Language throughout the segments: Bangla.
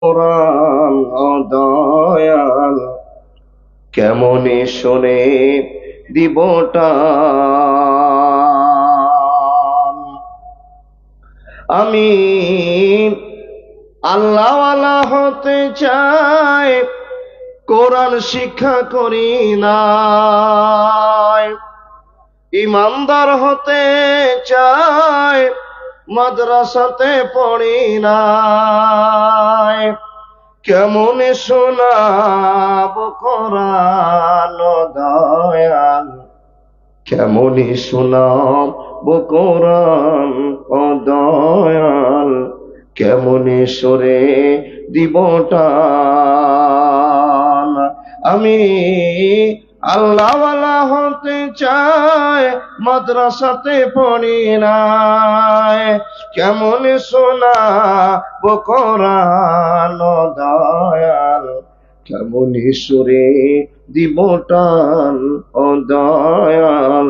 কোরআন ও দয়াল কেমনে শুনে দিবটা আমি আল্লাহওয়ালা হতে চাই, কোরআন শিক্ষা করি না। ইমানদার হতে চাই, মাদ্রাসাতে পড়ি না। কেমন শোনাব কোরআন দয়াল, কেমন শোনাব কোরআন ও দয়াল, কেমন সরে দিবটা আমি আল্লাহওয়ালা হতে চাই, মাদ্রাসাতে পড়ি নাই। কেমন শোনাব কোরআন দয়াল, কেমন সুরে দিবটান ও দয়াল,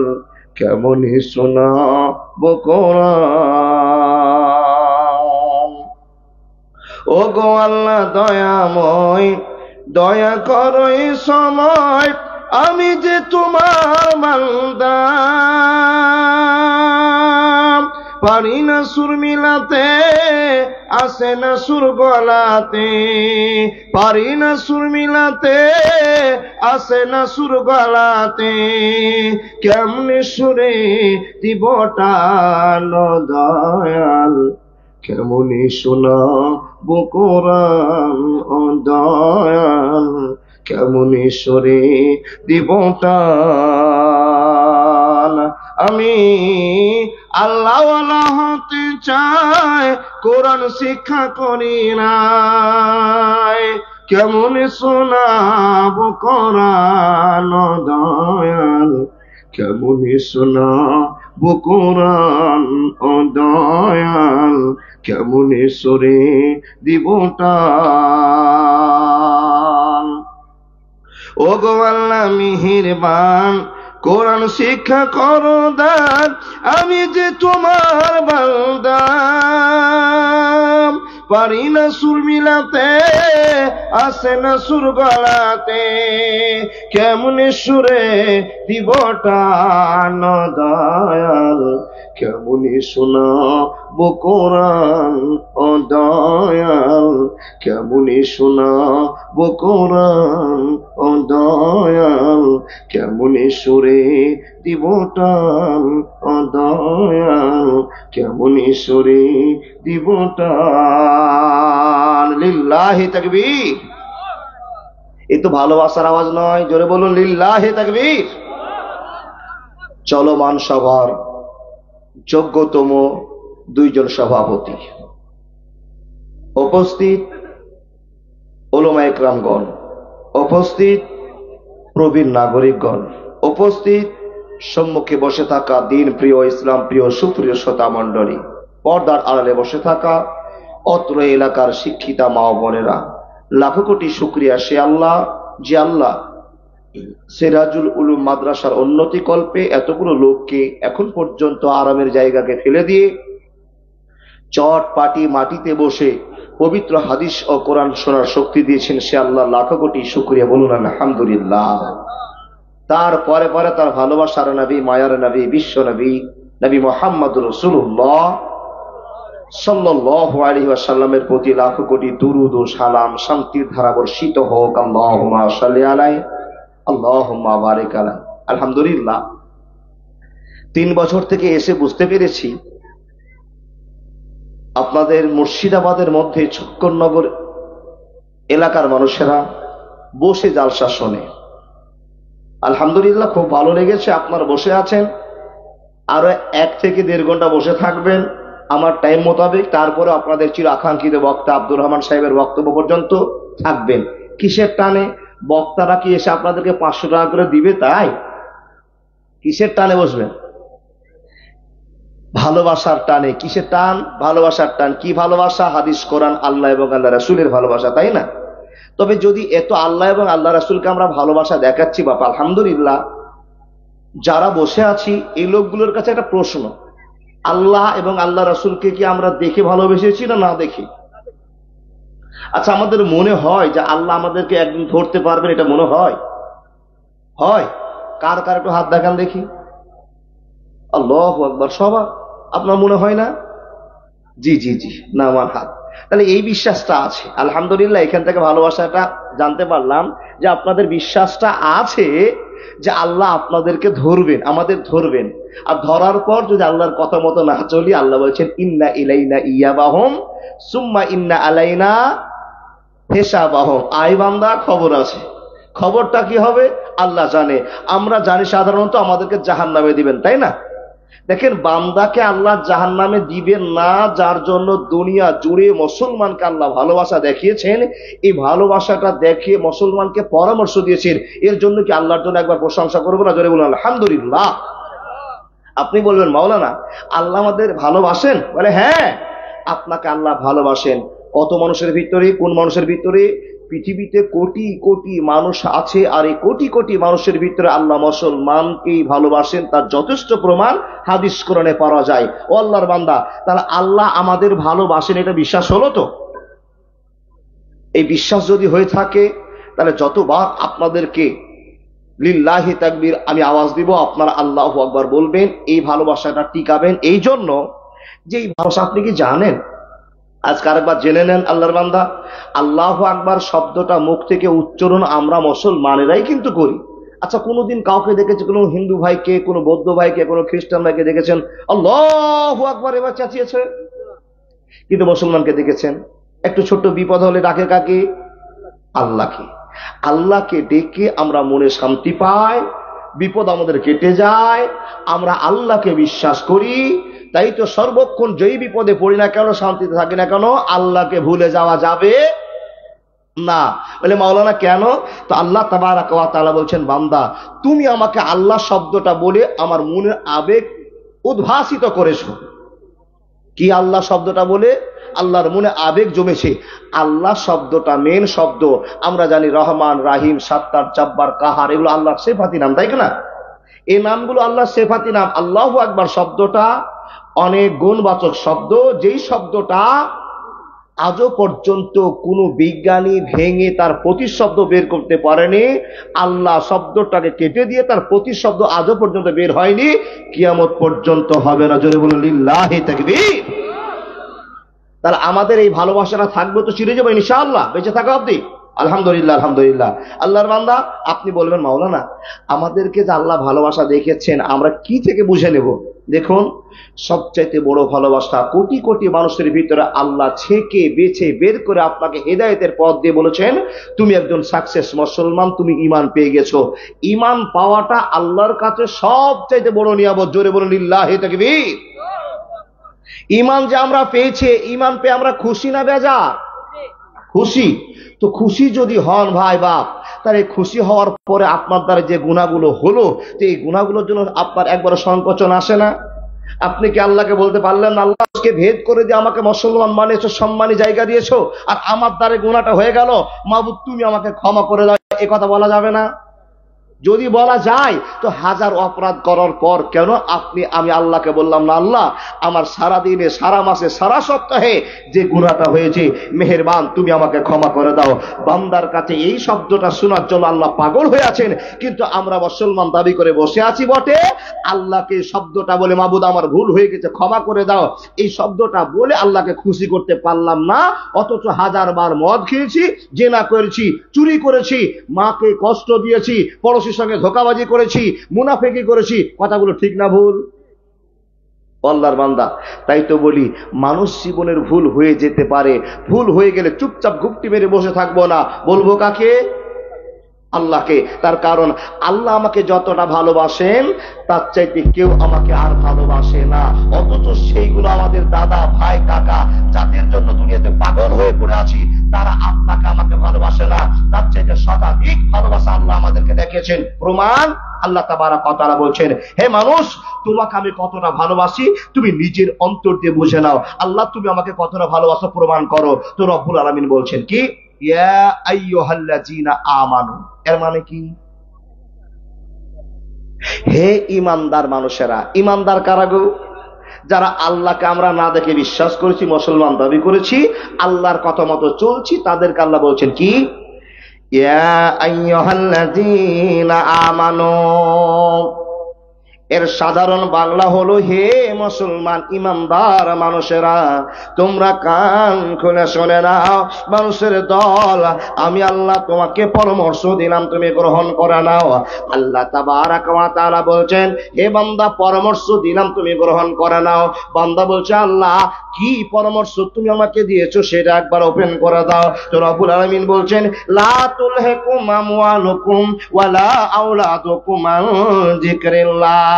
কেমন শোনাব কোরআন। ও গো আল্লাহ দয়াময়, দয়া করো এই সময়, আমি যে তোমার বান্দা, পারি না সুর মিলাতে, আসে না সুর গলাতে, পারি না সুর মিলাতে, আসে না সুর গলাতে। কেমনে সুরে দিবটান দয়াল, কেমনি শোনাব কোরআন ও দয়াল, কেমনি সরে দিবটান আমি আল্লাহওয়ালা হতে চাই, কোরআন শিক্ষা করি নাই। কেমন শোনাব কোরআন দয়াল, কেমন শোনাব কোরআন ও দয়াল, কেমন সরে দিবটান। ও গো আল্লাহ মেহেরবান, কোরআন শিক্ষা করো দান, আমি যে তোমার বান্দা, পারি না সুর মিলাতে, আসে না সুর গলাতে। কেমনে সুরে দিবটান দয়াল, কেমনে শোনাব কোরআন ও দয়াল, কেমনে শোনাব কোরআন ও দয়াল, কেমনে সুরে দিবটান ও দয়াল, কেমনে সুরে দিবটান। লিল্লাহি তাকবীর। এ তো ভালোবাসার আওয়াজ নয়, জোরে বলুন লিল্লাহি তাকবীর। চলমান সভার যোগ্যতম দুইজন সভাপতি, উপস্থিত উলামা ইকরামগণ, উপস্থিত প্রবীণ নাগরিকগণ, উপস্থিত সম্মুখে বসে থাকা দিন প্রিয়, ইসলাম প্রিয়, সুপ্রিয় শ্রোতা মণ্ডলী, পর্দার আড়ালে বসে থাকা অত্র এলাকার শিক্ষিতা মা ও বোনেরা, লাখো কোটি শুকরিয়া সে আল্লাহ, যে আল্লাহ সিরাজুল উলুম মাদ্রাসার উন্নতি কল্পে এতগুলো লোককে এখন পর্যন্ত আরামের জায়গাকে ফেলে দিয়ে চট পাটি মাটিতে বসে পবিত্র হাদিস ও কোরআন শোনার শক্তি দিয়েছেন, সে আল্লাহ লাখো কোটি শুকরিয়া, বলুন আলহামদুলিল্লাহ। তারপরে পরে তার ভালোবাসার নবী, মায়ার নবী, বিশ্ব নবী, নবী মুহাম্মদুর রাসূলুল্লাহ সাল্লাল্লাহু আলাইহি ওয়াসাল্লামের প্রতি লাখো কোটি দুরূদ ও সালাম, শান্তির ধারা বর্ষিত হোক। আল্লাহুম্মা সাল্লি আলাইহি, আল্লাহুম্মা বারিক আলাইহি। আলহামদুলিল্লাহ, 3 বছর থেকে এসে বুঝতে পেরেছি আপনাদের মুর্শিদাবাদের মধ্যে ছক্করনগর এলাকার মানুষেরা বসে জালসা শোনে। আলহামদুলিল্লাহ, খুব ভালো লেগেছে। আপনারা বসে আছেন, আরো 1 থেকে 1.5 ঘন্টা বসে থাকবেন আমার টাইম মোতাবেক। তারপরে আপনাদের চির আকাঙ্ক্ষিত বক্তা আব্দুর রহমান সাহেবের বক্তব্য পর্যন্ত থাকবেন। কিসের টানে? বক্তারা কি এসে আপনাদেরকে 500 টাকা করে দিবে তাই? কিসের টানে বসবেন? ভালোবাসার টানে। কিসের টান? ভালোবাসার টান। কি ভালোবাসা? হাদিস, কোরআন, আল্লাহ এবং আল্লাহ রাসূলের ভালোবাসা, তাই না? তবে যদি এত আল্লাহ এবং আল্লাহ রাসূলকে আমরা ভালোবাসা দেখাচ্ছি বাবা, আলহামদুলিল্লাহ, যারা বসে আছি এই লোকগুলোর কাছে একটা প্রশ্ন, আল্লাহ এবং আল্লাহ রাসূলকে কি আমরা দেখে ভালোবেসেছি না না দেখে? আচ্ছা, আমাদের মনে হয় যে আল্লাহ আমাদেরকে একদিন ধরতে পারবেন, এটা মনে হয়? হয়? কার কার একটু হাত দেখান দেখি। আল্লাহু আকবার। সবার? আপনার মনে হয় না? জি জি জি, না আমার হাত। তাহলে এই বিশ্বাসটা আছে, আলহামদুলিল্লাহ। এখান থেকে ভালোবাসাটা জানতে পারলাম যে আপনাদের বিশ্বাসটা আছে যে আল্লাহ আপনাদেরকে ধরবেন, আমাদের ধরবেন। আর ধরার পর যদি আল্লাহর কথা মতো না চলি, আল্লাহ বলছেন ইন্না ইলাইনা ইয়াবাহুম সুম্মা ইন্না আলাইনা হিসাবাহুম। আই বান্দা, খবর আছে। খবরটা কি হবে আল্লাহ জানে। আমরা জানি সাধারণত আমাদেরকে জাহান্নামে দিবেন, তাই না? দেখেন, বান্দাকে আল্লাহ জাহান্নামে দিবেন না, যার জন্য দুনিয়া জুড়ে মুসলমানকে আল্লাহ ভালোবাসা দেখিয়েছেন। এই ভালোবাসাটা দেখিয়ে মুসলমানকে পরামর্শ দিয়েছেন। এর জন্য কি আল্লাহর জন্য একবার প্রশংসা করবো না? জোরে বলুন আলহামদুলিল্লাহ। আপনি বলবেন মাওলানা আল্লাহ আমাদের ভালোবাসেন? বলে হ্যাঁ, আপনাকে আল্লাহ ভালোবাসেন। কত মানুষের ভিতরে, কোন মানুষের ভিতরে? পৃথিবীতে কোটি কোটি মানুষ আছে, আর এই কোটি কোটি মানুষের ভিতরে আল্লাহ মুসলমানকেই ভালোবাসেন, তার যথেষ্ট প্রমাণ হাদিস কোরআনে পাওয়া যায়। ও আল্লাহর বান্দা, তাহলে আল্লাহ আমাদের ভালোবাসেন, এটা বিশ্বাস হলো তো? এই বিশ্বাস যদি হয়ে থাকে, তাহলে যতবার আপনাদেরকে লিল্লাহি তাকবীর আমি আওয়াজ দিব, আপনারা আল্লাহু আকবার বলবেন। এই ভালোবাসাটা টিকাবেন। এই জন্য যে এই ভালোবাসা, আপনি কি জানেন? আজকে আরেকবার জেনে নেন আল্লাহর বান্দা, আল্লাহু আকবার শব্দটা মুখ থেকে উচ্চারণ আমরা মুসলমানেরাই কিন্তু করি। আচ্ছা, কোনোদিন কাউকে দেখেছে, কোনো হিন্দু ভাইকে, কোনো বৌদ্ধ ভাইকে, কোনো খ্রিস্টান ভাইকে দেখেছেন আল্লাহু আকবার এবার চেঁচিয়েছে? কিন্তু মুসলমানকে দেখেছেন একটু ছোট্ট বিপদ হলে ডাকে কাকে? আল্লাহকে। আল্লাহকে ডেকে আমরা মনে শান্তি পাই, বিপদ আমাদের কেটে যায়, আমরা আল্লাহকে বিশ্বাস করি। তাই তো সর্বক্ষণ যেই বিপদে পড়ি না কেন, শান্তিতে থাকি না কেন, আল্লাহকে ভুলে যাওয়া যাবে না। বলে মাওলানা কেন? তো আল্লাহ তাবারাক ওয়া তাআলা বলছেন, বান্দা তুমি আমাকে আল্লাহ শব্দটা বলে আমার মনের আবেগ উদ্ভাসিত করেছো। কি আল্লাহ শব্দটা বলে আল্লাহর মনে আবেগ জমেছে? আল্লাহ শব্দটা মেন শব্দ। আমরা জানি রহমান, রাহিম, সাত্তার, জব্বার, কাহার, এগুলো আল্লাহর সিফাতি নাম, তাই না? এই নামগুলো আল্লাহর সিফাতি নাম। আল্লাহু আকবার শব্দটা অনেক গুণবাচক শব্দ, যেই শব্দটা আজও পর্যন্ত কোনো বিজ্ঞানী ভেঙে তার প্রতিশব্দ বের করতে পারেনি। আল্লাহ শব্দটাকে কেটে দিয়ে তার প্রতিশব্দ আজও পর্যন্ত বের হয়নি, কিয়ামত পর্যন্ত হবে না। জোরে বলুন লিল্লাহি তাকবীর। তাহলে আমাদের এই ভালোবাসাটা থাকবে তো চিরে যাবে ইনশাআল্লাহ, বেঁচে থাকা অবধি। আলহামদুলিল্লাহ আলহামদুলিল্লাহ। আল্লাহর বান্দা, আপনি বলবেন মাওলানা আমাদেরকে যে আল্লাহ ভালোবাসা দেখেছেন আমরা কি থেকে বুঝে নেব? দেখুন, সবচাইতে বড় ভালোবাসা, কোটি কোটি মানুষের ভিতরে আল্লাহ ছেকে বেছে বের করে আপনাকে হেদায়েতের পথ দিয়ে বলেছেন তুমি একজন সাকসেস মুসলমান, তুমি ঈমান পেয়ে গেছো। ঈমান পাওয়াটা আল্লাহর কাছে সবচাইতে বড় নিয়ামত। জোরে বলুন লিল্লাহি তাকবীর। ঈমান যে আমরা পেয়েছি, ঈমান পেয়ে আমরা খুশি না বেজার? খুশি। তো খুশি যদি হন ভাই বাপ, তাহলে খুশি হওয়ার পরে আপনার দ্বারা যে গুনাহগুলো হলো, তো এই গুনাহগুলোর জন্য আপনার একবার সংকোচন আসে না? আপনি কি আল্লাহকে বলতে পারলেন আল্লাহকে ভেদ করে দিয়ে আমাকে মুসলমান মানেছো, সম্মানী জায়গা দিয়েছো, আর আমার দ্বারা গুনাহটা হয়ে গেল, মাবুদ তুমি আমাকে ক্ষমা করে দাও, এ কথা বলা যাবে না? যদি বলা যায় তো হাজার অপরাধ করার পর কেন আমি আল্লাহকে বললাম না আল্লাহ আমার সারা দিনে, সারা মাসে, সারা সপ্তাহে যে গুনাহটা হয়েছে মেহেরবান তুমি আমাকে ক্ষমা করে দাও। বান্দার কাছে এই শব্দটা শোনার জন্য আল্লাহ পাগল হয়ে আছেন, কিন্তু আমরা মুসলমান দাবি করে বসে আছি বটে, আল্লাহকে শব্দটা বলে মাবুদ আমার ভুল হয়ে গেছে ক্ষমা করে দাও, এই শব্দটা বলে আল্লাহকে খুশি করতে পারলাম না। অথচ হাজার বার মদ খেয়েছি, জেনা করেছি, চুরি করেছি, মাকে কষ্ট দিয়েছি, পড়োশীর সঙ্গে ধোঁকাবাজি করেছি, মুনাফিকি করেছি। কথাগুলো ঠিক না ভুল? আল্লাহর বান্দা, তাই তো বলি মানুষ জীবনের ভুল হয়ে যেতে পারে, ভুল হয়ে গেলে চুপচাপ ঘুপটি মেরে বসে থাকবো না, বলবো কাকে? আল্লাহকে। তার কারণ আল্লাহ আমাকে যতটা ভালোবাসেন তার চাইতে কেউ আমাকে আর ভালোবাসে না। অথচ সেইগুলো আমাদের দাদা, ভাই, কাকা যাদের জন্য দুনিয়াতে পাগল হয়ে পড়ে আছি, তারা আপনাকে আমাকে ভালোবাসে না, তার চাইতে শতাধিক ভালোবাসা আল্লাহ আমাদেরকে দেখিয়েছেন। প্রমাণ আল্লাহ তাবারাক ওয়া তাআলা বলছেন, হে মানুষ তোমাকে আমি কতটা ভালোবাসি তুমি নিজের অন্তর দিয়ে বুঝে নাও। আল্লাহ তুমি আমাকে কতটা ভালোবাসো প্রমাণ করো। তো রব্বুল আলামিন বলছেন কি, ইয়া আইয়ুহাল্লাযীনা আমানু, এর মানে কি? হে ঈমানদার মানুষেরা। ঈমানদার কারা গো? যারা আল্লাহকে আমরা না দেখে বিশ্বাস করেছি, মুসলমান দাবি করেছি, আল্লাহর কথা মতো চলছি, তাদেরকে আল্লাহ বলছেন কি, ইয়া আইয়ুহাল্লাযীনা আমানু। এর সাধারণ বাংলা হলো, হে মুসলমান ইমানদার মানুষেরা, তোমরা কান খুলে শুনে নাও। মানুষের দল, আমি আল্লাহ তোমাকে পরামর্শ দিলাম, তুমি গ্রহণ করে নাও। আল্লাহ তাবারাক ওয়া তাআলা বলছেন, হে বান্দা পরামর্শ দিলাম, তুমি গ্রহণ করে নাও। বান্দা বলছে, আল্লাহ কি পরামর্শ তুমি আমাকে দিয়েছো সেটা একবার ওপেন করে দাও। তো রব্বুল আলামিন বলছেন, লা তুলহিকুম আমওয়ালুকুম ওয়ালা আওলাদুকুম আন যিকরিল্লাহ।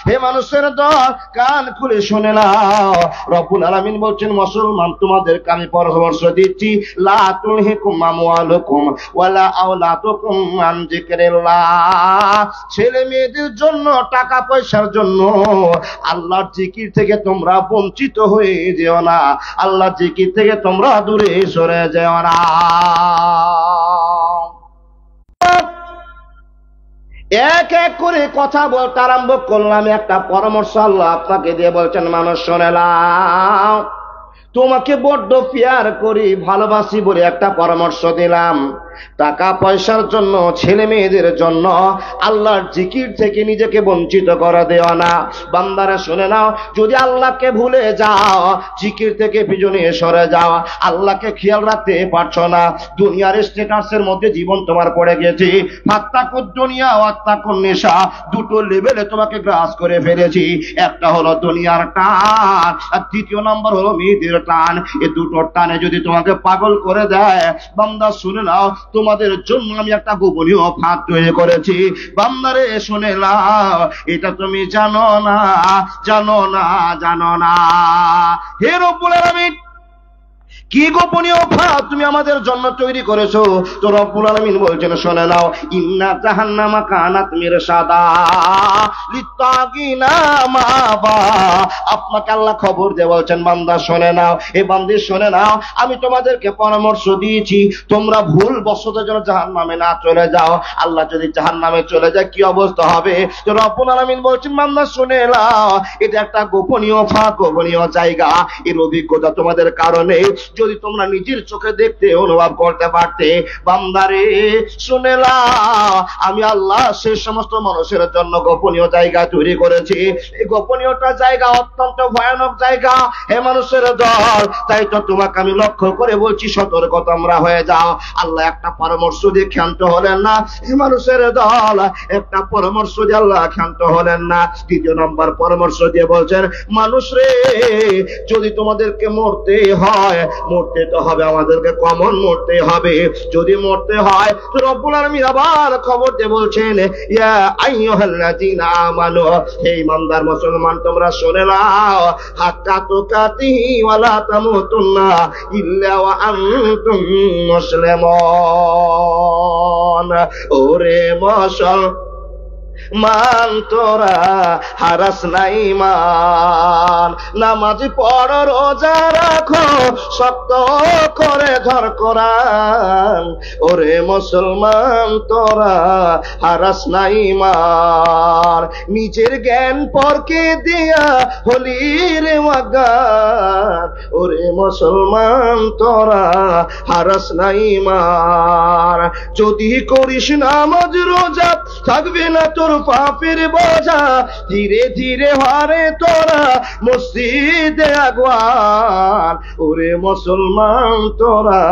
হে মানুষের দল, কান খুলে শুনে নাও। রব্বুল আলামিন বলছেন, মুসলমান তোমাদেরকে আমি পরামর্শ দিচ্ছি, লা তুলহিকুম আমওয়ালুকুম ওয়ালা আওলাদুকুম আন যিকরিল্লাহ। ছেলে মেয়েদের জন্য, টাকা পয়সার জন্য আল্লাহর জিকির থেকে তোমরা বঞ্চিত হয়ে যেও না, আল্লাহর জিকির থেকে তোমরা দূরে সরে যেও না। এক এক করে কথা বলতে আরম্ভ করলাম। একটা পরামর্শ আল্লাহ আপনাকে দিয়ে বলছেন, মানুষ শুনে নাও, তোমাকে বড্ড পিয়ার করি, ভালোবাসি বলে একটা পরামর্শ দিলাম। টাকা পয়সার জন্য, ছেলে মেয়েদের জন্য আল্লাহর জিকির থেকে নিজেকে বঞ্চিত করে দেও না। বান্দারা শুনে নাও, যদি আল্লাহকে ভুলে যাও, জিকির থেকে পিছনে সরে যাও, আল্লাহকে খেয়াল রাখতে পারছো না, দুনিয়ার স্ট্যাটাসের মধ্যে জীবন তোমার পড়ে গেছে, ফাত্তাকুদ দুনিয়া ওয়াত্তাকুন নিসা, দুটো লেভেলে তোমাকে গ্রাস করে ফেলেছি। একটা হলো দুনিয়ার টান, আর দ্বিতীয় নম্বর হলো মেয়েদের টান। এই দুটো টানে যদি তোমাকে পাগল করে দেয়, বান্দা শুনে নাও, তোমাদের জন্য আমি একটা গোপনীয় ফাঁদ তৈরি করেছি। বান্দারে শুনে নাও, এটা তুমি জানো না, জানো না, জানো না। হে রব্বুল আলামিন, কি গোপনীয় ফাঁদ তুমি আমাদের জন্য তৈরি করেছো? তো রব্বুল আলামিন বলছেন, শুনে নাও, ইন্না জাহান্নামা কানাত মিরসাদা লিত্তাগিনা মাবা। আপনাকে আল্লাহ খবর দিয়ে বলছেন, বান্দা শুনে নাও, এ বান্দি শুনে নাও, আমি তোমাদেরকে পরামর্শ দিয়েছি, তোমরা ভুল বশত যেন জাহান্নামে না চলে যাও। আল্লাহ যদি জাহান্নামে চলে যায় কি অবস্থা হবে? তো রব্বুল আলামিন বলছেন, বান্দা শুনে নাও, এটা একটা গোপনীয় ফাঁদ, গোপনীয় জায়গা। এর অভিজ্ঞতা তোমাদের কারণে যদি তোমরা নিজের চোখে দেখতে, অনুভব করতে পারতে। বান্দারে শুনে নাও, আমি আল্লাহ সেই সমস্ত মানুষের জন্য গোপনীয় জায়গা তৈরি করেছি। এই গোপনীয়টা জায়গা অত্যন্ত ভয়ানক জায়গা। হে মানুষের দল, তাই তো তোমাকে আমি লক্ষ্য করে বলছি, সতর্ক তোমরা হয়ে যাও। আল্লাহ একটা পরামর্শ দিয়ে ক্ষান্ত হলেন না। হে মানুষের দল, একটা পরামর্শ দিয়ে আল্লাহ ক্ষান্ত হলেন না। দ্বিতীয় নম্বর পরামর্শ দিয়ে বলছেন, মানুষ রে, যদি তোমাদেরকে মরতে হয়, মরতে তো হবে, আমাদেরকে কমন মরতে হবে। যদি মরতে হয়, তো রব্বুল আলামিন আবার খবর দিয়ে বলছেন, ইয়া আইয়ুহাল্লাযীনা আমানু, হে ইমানদার মুসলমান তোমরা শুনে নাও, হাক্কা তুকাতিহি ওয়া লা তামুতুন্না ইল্লা ওয়া আনতুম মুসলিমুন। ওরে মান তোরা হারাস নাই মান, নামাজ পড়ো, রোজা রাখো, শক্ত করে ধর কোরআন। ওরে মুসলমান তোরা হারাস নাই মান, নিজের জ্ঞান পরকে দিয়া হলি রে ওয়াগান। ওরে মুসলমান তোরা হারাস নাই মান, যদি করিস নামাজ রোজা থাকবে না তোর পাপের বোঝা, ধীরে ধীরে হারে তোরা মসজিদে আগওয়ান। ওরে মুসলমান তোরা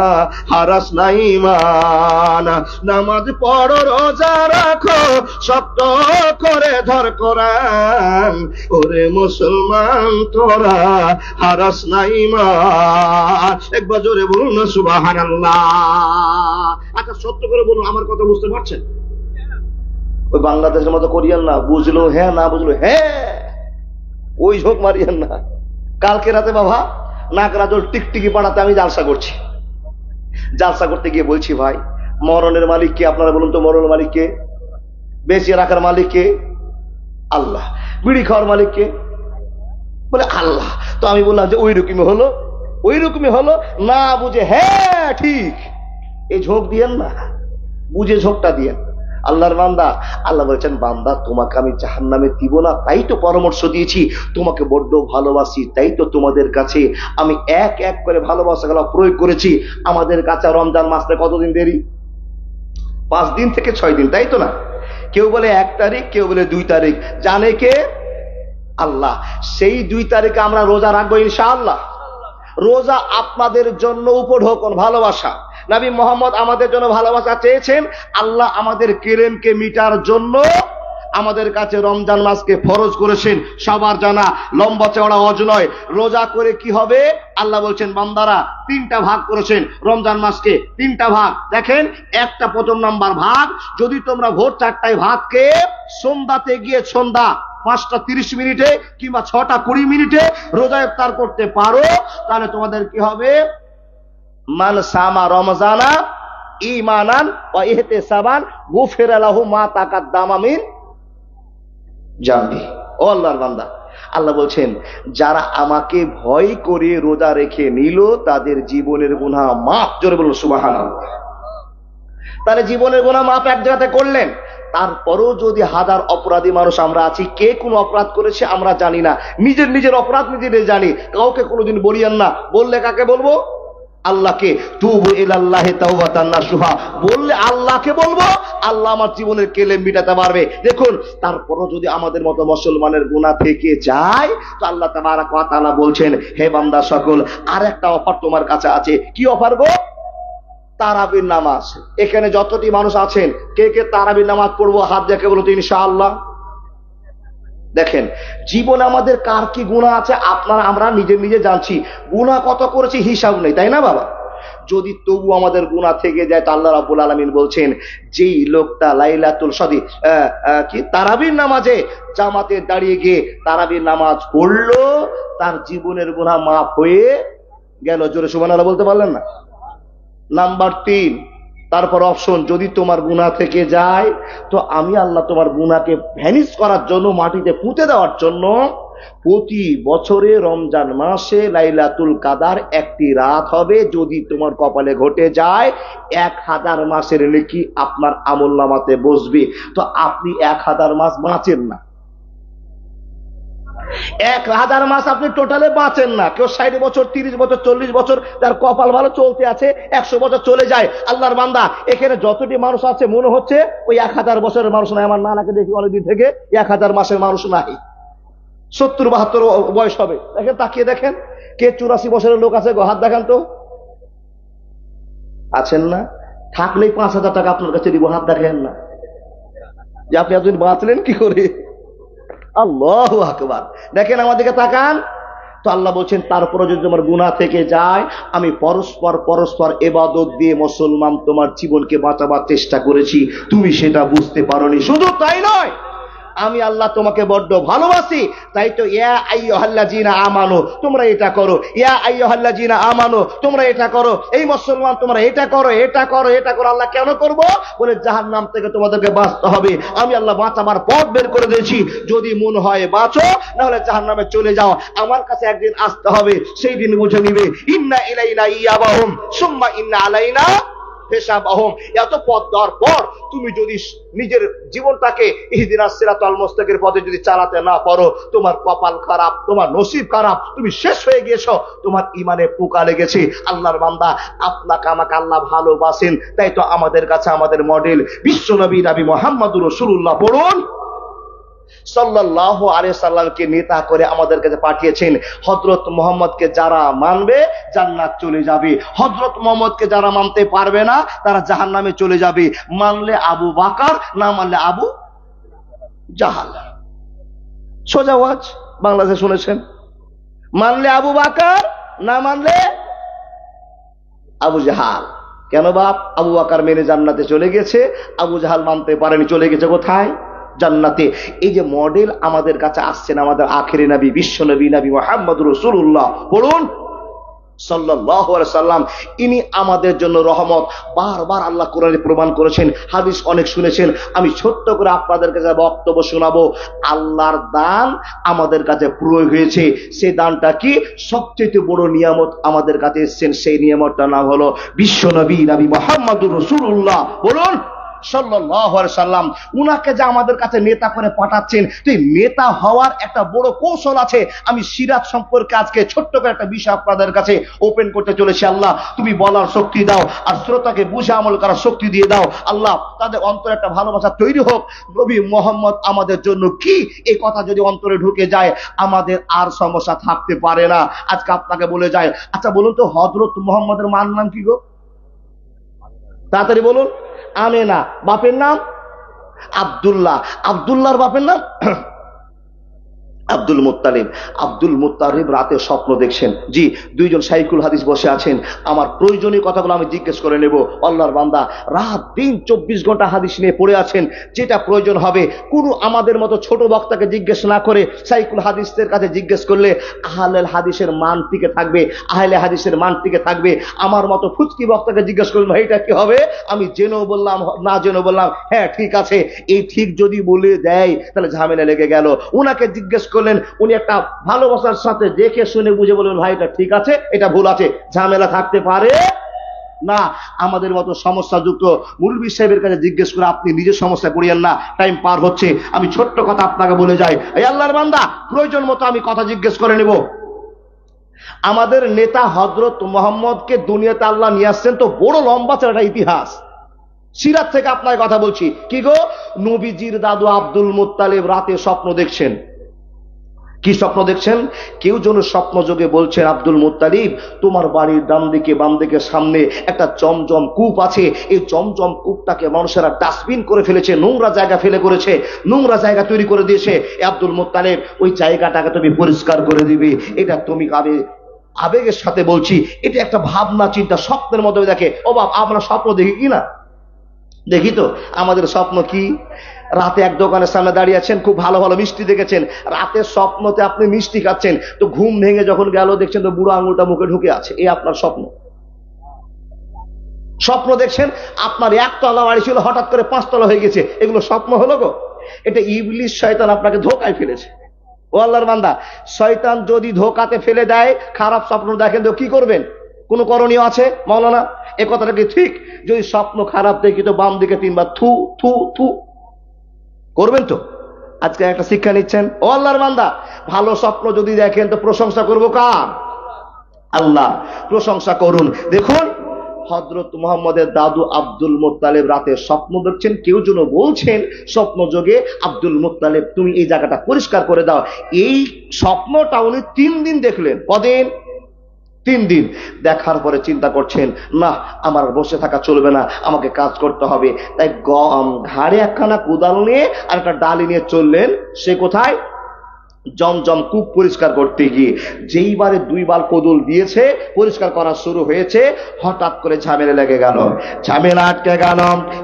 হারাস না ঈমান, নামাজ পড়ো, রোজা রাখো, শক্ত করে ধর কোরআন। ওরে মুসলমান তোরা হারাস না ঈমান। একবার জোরে বলুন না সুবহানাল্লাহ। আচ্ছা সত্য করে বলুন, আমার কথা বুঝতে পারছেন? ওই বাংলাদেশের মতো করিয়েন না, বুঝলো হ্যাঁ, না বুঝলো হ্যাঁ, ওই ঝোঁক মারিয়েন না। কালকে রাতে বাবা নাগরাজল টিকটিকি পাড়াতে আমি জালসা করছি। জালসা করতে গিয়ে বলছি, ভাই মরণের মালিক কে? আপনারা বলুন তো, মরণের মালিক কে? বেঁচে রাখার মালিক কে? আল্লাহ। বিড়ি খাওয়ার মালিক কে? বলে আল্লাহ। তো আমি বললাম যে ওই রকমই হলো, ওই রকমই হলো। না বুঝে হ্যাঁ ঠিক, এই ঝোঁক দিয়েন না, বুঝে ঝোঁকটা দিয়েন। আল্লাহর বান্দা, আল্লাহ বলছেন বান্দা তোমাকে আমি জাহান্নামে দিব না, তাই তো পরামর্শ দিয়েছি। তোমাকে বড্ড ভালোবাসি, তাই তো তোমাদের কাছে আমি এক এক করে ভালোবাসাগুলো প্রয়োগ করেছি। আমাদের কাছে রমজান মাসটা কতদিন দেরি? 5 দিন থেকে 6 দিন, তাই তো না? কেউ বলে 1 তারিখ, কেউ বলে 2 তারিখ, জানে কে? আল্লাহ। সেই 2 তারিখে আমরা রোজা রাখবো ইনশাআল্লাহ। রোজা আপনাদের জন্য উপঢৌকন ভালোবাসা। নবী মোহাম্মদ আমাদের জন্য ভালোবাসা চেয়েছেন। আল্লাহ আমাদের কেলেমকে মিটার জন্য আমাদের কাছে রমজান মাসকে ফরজ করেছেন। সবার জানা, লম্বা চওড়া হজ নয়। রোজা করে কি হবে? আল্লাহ বলছেন বান্দারা 3টা ভাগ করেছেন রমজান মাসকে, 3টা ভাগ। দেখেন, একটা প্রথম নাম্বার ভাগ, যদি তোমরা ভোর 4টায় ভাত খেয়ে সন্ধ্যাতে গিয়ে সন্ধ্যা 5টা 30 মিনিটে কিংবা 6টা 20 মিনিটে রোজা ইফতার করতে পারো, তাহলে তোমাদের কি হবে? মান সামা রমজানা ঈমানান ওয়া ইহতিসাবান গুফিরা লাহু মা তাকাদ্দামা মিন জামবি। ও আল্লাহর বান্দা, আল্লাহ বলছেন যারা আমাকে ভয় করে রোজা রেখে নিল তাদের জীবনের গুনাহ মাফ। জোরে বলুন সুবহানাল্লাহ। তাহলে জীবনের গুনাহ মাফ এক জায়গাতে করলেন। তারপরও যদি হাজার অপরাধী মানুষ আমরা আছি, কে কোন অপরাধ করেছে আমরা জানি না, নিজের অপরাধ নিজেরাই জানি, কাউকে কোনোদিন বলিয়েন না। বললে কাকে বলবো? আল্লাহকে। তুবু ইলাল্লাহি তাওবাতান নাসুহা, বললে আল্লাহকে বলবো, আল্লাহ আমার জীবনের কেলেম মিটাতে পারবে। দেখুন, তারপরও যদি আমাদের মতো মুসলমানের গুনাহ থেকে যায়, তো আল্লাহ তাবারক ওয়া তাআলা বলছেন, হে বান্দা সকল, আর একটা অফার তোমার কাছে আছে। কি অফার গো? তারাবির নামাজ। এখানে যতটি মানুষ আছেন, কে কে তারাবির নামাজ পড়বো? হাত দেখে বলো তো ইনশাআল্লাহ। দেখেন, জীবনে আমাদের কার কি গুনাহ আছে আপনারা আমরা নিজে জানছি। গুনাহ কত করেছি হিসাব নেই, তাই না বাবা? যদি তবু আমাদের গুনাহ থেকে যায়, তো আল্লাহ রাব্বুল আলামিন বলছেন, যেই লোকটা লাইলাতুল সদি কি তারাবির নামাজে জামাতে দাঁড়িয়ে গিয়ে তারাবির নামাজ পড়লো, তার জীবনের গুনাহ মাফ হয়ে গেল। জোরে সুবহানাল্লাহ বলতে পারলেন না? নাম্বার 3, তারপর অপশন, যদি তোমার গুনাহ থেকে যায়, তো আমি আল্লাহ তোমার গুনাহকে ভ্যানিশ করার জন্য, মাটিতে পুঁতে দেওয়ার জন্য প্রতি বছরে রমজান মাসে লাইলাতুল কাদার একটি রাত হবে। যদি তোমার কপালে ঘটে যায়, 1000 মাসের নেকি আপনার আমলনামাতে বসবে। তো আপনি 1000 মাস বাঁচেন না, 1000 মাস আপনি টোটালে বাঁচেন না। কেউ 60 বছর, 30 বছর, 40 বছর, তার কপাল ভালো চলতে আছে, 100 বছর চলে যায়। আল্লাহর বান্দা, এখানে যতটি মানুষ আছে মনে হচ্ছে ওই 1000 বছরের মানুষ নাই। আমার নানাকে দেখি অনেকদিন থেকে 1000 মাসের মানুষ নাই। 70-72 বয়স হবে। দেখেন, তাকিয়ে দেখেন, কে 84 বছরের লোক আছে? হাত দেখান তো। আছেন না? থাকলেই 5000 টাকা আপনার কাছে দিব। হাত দেখেন না যে আপনি এতদিন বাঁচলেন কি করে। আল্লাহু আকবার। দেখেন, আমাদেরকে তাকান তো। আল্লাহ বলছেন, তারপরে যদি তোমার গুনাহ থেকে যায়, আমি পরস্পর ইবাদত দিয়ে মুসলমান তোমার জীবনকে বাঁচাবার চেষ্টা করেছি, তুমি সেটা বুঝতে পারোনি। শুধু তাই নয়, আমি আল্লাহ তোমাকে বড্ড ভালোবাসি, তাই তো ইয়া আইয়ুহাল্লাযীনা আমানু তোমরা এটা করো, ইয়া আইয়ুহাল্লাযীনা আমানু তোমরা এটা করো, এই মুসলমান তোমরা এটা করো, এটা করো, এটা করো। আল্লাহ কেন করব? বলে জাহান্নাম থেকে তোমাদেরকে বাঁচতে হবে। আমি আল্লাহ বাঁচাবার পথ বের করে দিয়েছি। যদি মন হয় বাঁচো, না হলে জাহান্নামে চলে যাও। আমার কাছে একদিন আসতে হবে, সেই দিন বুঝে নিবে। ইন্না ইলাইনা ইয়াবাহুম সুম্মা ইন্না আলাইনা হিসাবাহুম। এত পথ দেওয়ার পর তুমি যদি নিজের জীবনটাকে ইহদিনাস সিরাতাল মুস্তাকিমের পথে যদি চালাতে না পারো, তোমার কপাল খারাপ, তোমার নসিব খারাপ, তুমি শেষ হয়ে গিয়েছো, তোমার ইমানে পোকা লেগেছে। আল্লাহর বান্দা, আপনাকে আমাকে আল্লাহ ভালোবাসেন, তাই তো আমাদের কাছে আমাদের মডেল বিশ্বনবী নবী মুহাম্মদুর রাসূলুল্লাহ পড়ুন সাল্লাল্লাহু আলাইহি সাল্লামকে নেতা করে আমাদের কাছে পাঠিয়েছেন। হযরত মুহাম্মদকে যারা মানবে জান্নাত চলে যাবে, হযরত মুহাম্মদকে যারা মানতে পারবে না তারা জাহান্নামে চলে যাবে। মানলে আবু বকর, না মানলে আবু জাহাল। সোজা ওয়াজ, বাংলাদেশে শুনেছেন। মানলে আবু বকর, না মানলে আবু জাহাল। কেন বাপ? আবু বকর মেনে জান্নাতে চলে গেছে, আবু জাহাল মানতে পারেনি, চলে গেছে কোথায়? জান্নাতে। এই যে মডেল আমাদের কাছে আসছেন আমাদের আখেরি নবী বিশ্ব নবী নবী মুহাম্মদুর রাসূলুল্লাহ পড়ুন সাল্লাল্লাহু আলাইহি সাল্লাম। ইনি আমাদের জন্য রহমত। বারবার আল্লাহ কোরআনে প্রমাণ করেছেন, হাদিস অনেক শুনেছেন। আমি ছোট্ট করে আপনাদের কাছে বক্তব্য শোনাবো। আল্লাহর দান আমাদের কাছে প্রয়োগ হয়েছে। সেই দানটা কি? সবচেয়ে বড় নিয়ামত আমাদের কাছে এসেছেন। সেই নিয়ামতটার নাম হলো বিশ্ব নবী নবী মুহাম্মদুর রাসূলুল্লাহ বলুন সাল্লাল্লাহু আলাইহি সাল্লাম উনাকে যে আমাদের কাছে নেতা করে পাঠাচ্ছেন, তুই নেতা হওয়ার একটা বড় কৌশল আছে। আমি সিরাত সম্পর্কে আজকে ছোট্ট করে একটা বিষয় আপনাদের কাছে ওপেন করতে চলেছি। আল্লাহ তুমি বলার শক্তি দাও, আর শ্রোতাকে বুঝে আমল করার শক্তি দিয়ে দাও। আল্লাহ তাদের অন্তরে একটা ভালোবাসা তৈরি হোক। নবী মুহাম্মদ আমাদের জন্য কি, এই কথা যদি অন্তরে ঢুকে যায় আমাদের আর সমস্যা থাকতে পারে না। আজকে আপনাকে বলে যায়, আচ্ছা বলুন তো হযরত মুহাম্মদের মার নাম কি গো? তাড়াতাড়ি বলুন। আমেনা। বাপের নাম আব্দুল্লাহ। আব্দুল্লাহর বাপের নাম আব্দুল মুত্তালিব। আব্দুল মুত্তালিব রাতে স্বপ্ন দেখছেন। জি, দুইজন শাইখুল হাদিস বসে আছেন, আমার প্রয়োজনীয় কথাগুলো আমি জিজ্ঞেস করে নেব। আল্লাহর বান্দা রাত দিন 24 ঘন্টা হাদিস নিয়ে পড়ে আছেন, যেটা প্রয়োজন হবে কোনো আমাদের মতো ছোট বক্তাকে জিজ্ঞেস না করে শাইখুল হাদিসদের কাছে জিজ্ঞেস করলে আহলে হাদিসের মান টিকে থাকবে, আহলে হাদিসের মান টিকে থাকবে। আমার মতো ফুচকি বক্তাকে জিজ্ঞেস করলেন এটা কি হবে, আমি জেনেও বললাম না জেনেও বললাম হ্যাঁ ঠিক আছে, এই ঠিক যদি বলে দেয় তাহলে ঝামেলা লেগে গেল। উনাকে জিজ্ঞেস করলেন, উনি একটা ভালোবাসার সাথে দেখে শুনে বুঝে বললেন ভাই এটা ঠিক আছে এটা ভুল আছে, ঝামেলা থাকতে পারে না। আমাদের মতো সমস্যাযুক্ত মুলবি সাহেবের কাছে জিজ্ঞেস করে আপনি নিজের সমস্যায় পড়িয়েন না। টাইম পার হচ্ছে, আমি ছোট্ট কথা আপনাকে বলে যাই। এই আল্লাহর বান্দা প্রয়োজন মতো আমি কথা জিজ্ঞেস করে নেব। আমাদের নেতা হযরত মুহাম্মদকে দুনিয়াতে আল্লাহ নিয়ে আসছেন তো বড় লম্বা একটা ইতিহাস। সিরাত থেকে আপনার কথা বলছি। কি গো, নবীজির দাদু আব্দুল মুত্তালিব রাতে স্বপ্ন দেখছেন। কি স্বপ্ন দেখছেন? কেউ যেন স্বপ্ন যোগে বলছেন আব্দুল মুত্তালিব তোমার বাড়ির ডান দিকে বাম দিকে সামনে একটা জমজম কূপ আছে, এই জমজম কূপটাকে মানুষেরা ডাস্টবিন করে ফেলেছে, নোংরা জায়গা ফেলে করেছে, নোংরা জায়গা তৈরি করে দিয়েছে। আব্দুল মুত্তালিব ওই জায়গাটাকে তুমি পরিষ্কার করে দিবে। এটা তুমি আবেগের সাথে বলছি, এটা একটা ভাবনা চিন্তা স্বপ্নের মধ্যে দেখে। ও বাপ, আমরা স্বপ্ন দেখি কি না? দেখি তো। আমাদের স্বপ্ন কি? রাতে এক দোকানের সামনে দাঁড়িয়ে আছেন, খুব ভালো ভালো মিষ্টি দেখেছেন, রাতের স্বপ্নতে আপনি মিষ্টি খাচ্ছেন, তো ঘুম ভেঙে যখন গেল দেখছেন তো বুড়ো আঙুলটা মুখে ঢুকে আছে। এই আপনার স্বপ্ন। স্বপ্ন দেখছেন আপনার একতলা বাড়ি ছিল হঠাৎ করে 5 তলা হয়ে গেছে, এগুলো স্বপ্ন হলো গো? এটা ইবলিস শয়তান আপনাকে ধোকায় ফেলেছে। ও আল্লাহর বান্দা, শয়তান যদি ধোকাতে ফেলে দেয়, খারাপ স্বপ্ন দেখেন তো কি করবেন? কোনো করণীয় আছে মাওলানা? এ কথাটা কি ঠিক? যদি স্বপ্ন খারাপ দেখি তো বাম দিকে 3 বার থু থু থু করবেন তো? আজকে একটা শিক্ষা নিচ্ছেন। ও আল্লাহর বান্দা, ভালো স্বপ্ন যদি দেখেন তো প্রশংসা করবো কার? আল্লাহ। প্রশংসা করুন। দেখুন হযরত মুহাম্মদের দাদু আব্দুল মুত্তালিব রাতে স্বপ্ন দেখছেন, কেউ যেন বলছেন স্বপ্ন যোগে আব্দুল মুত্তালিব তুমি এই জায়গাটা পরিষ্কার করে দাও। এই স্বপ্নটা উনি 3 দিন দেখলেন। কদিন? 3 দিন দেখার পরে চিন্তা করছেন না আমার বসে থাকা চলবে না, আমাকে কাজ করতে হবে। তাই ঘাড়ে একখানা কোদাল নিয়ে আর একটা ডালি নিয়ে চললেন। সে কোথায়? জমজম কূপ পরিষ্কার করতে গিয়ে। যেইবারে 2 বার কোদাল দিয়েছে, পরিষ্কার করা শুরু হয়েছে, হঠাৎ করে ঝামেলা লেগে গেল। ঝামেলা আটকে গেল।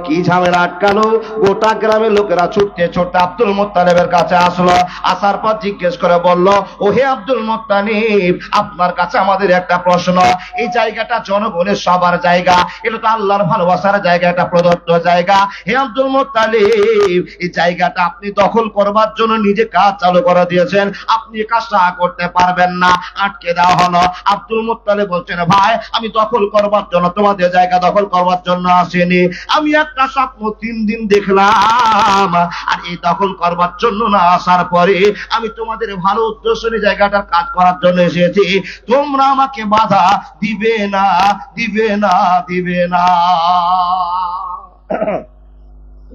কি ঝামেলা আটকালো? গোটা গ্রামের লোকেরা ছুটতে ছুটতে আব্দুল মুত্তালিবের কাছে আসলো। আসার পর জিজ্ঞেস করে বলল, ও হে আব্দুল মুত্তালিব, আপনার কাছে আমাদের একটা প্রশ্ন। এই জায়গাটা জনগণের সবার জায়গা, এটা তো আল্লাহর ভালোবাসার জায়গা, এটা প্রদত্ত জায়গা। হে আব্দুল মুত্তালিব, এই জায়গাটা আপনি দখল করবার জন্য নিজে কাজ চালু করে দিয়েছেন, আপনি কাজটা করতে পারবেন না, আটকে দেওয়া হলো। আব্দুল মুত্তালিব বলছেন, ভাই আমি দখল করবার জন্য তোমাদের জায়গা দখল করবার জন্য আসেনি, আমি একটা স্বপ্ন 3 দিন দেখলাম, আর এই দখল করবার জন্য না আসার পরে আমি তোমাদের ভালো উদ্দেশ্য নিয়ে জায়গাটার কাজ করার জন্য এসেছি। তোমরা আমাকে বাধা দিবে না, দিবে না, দিবে না।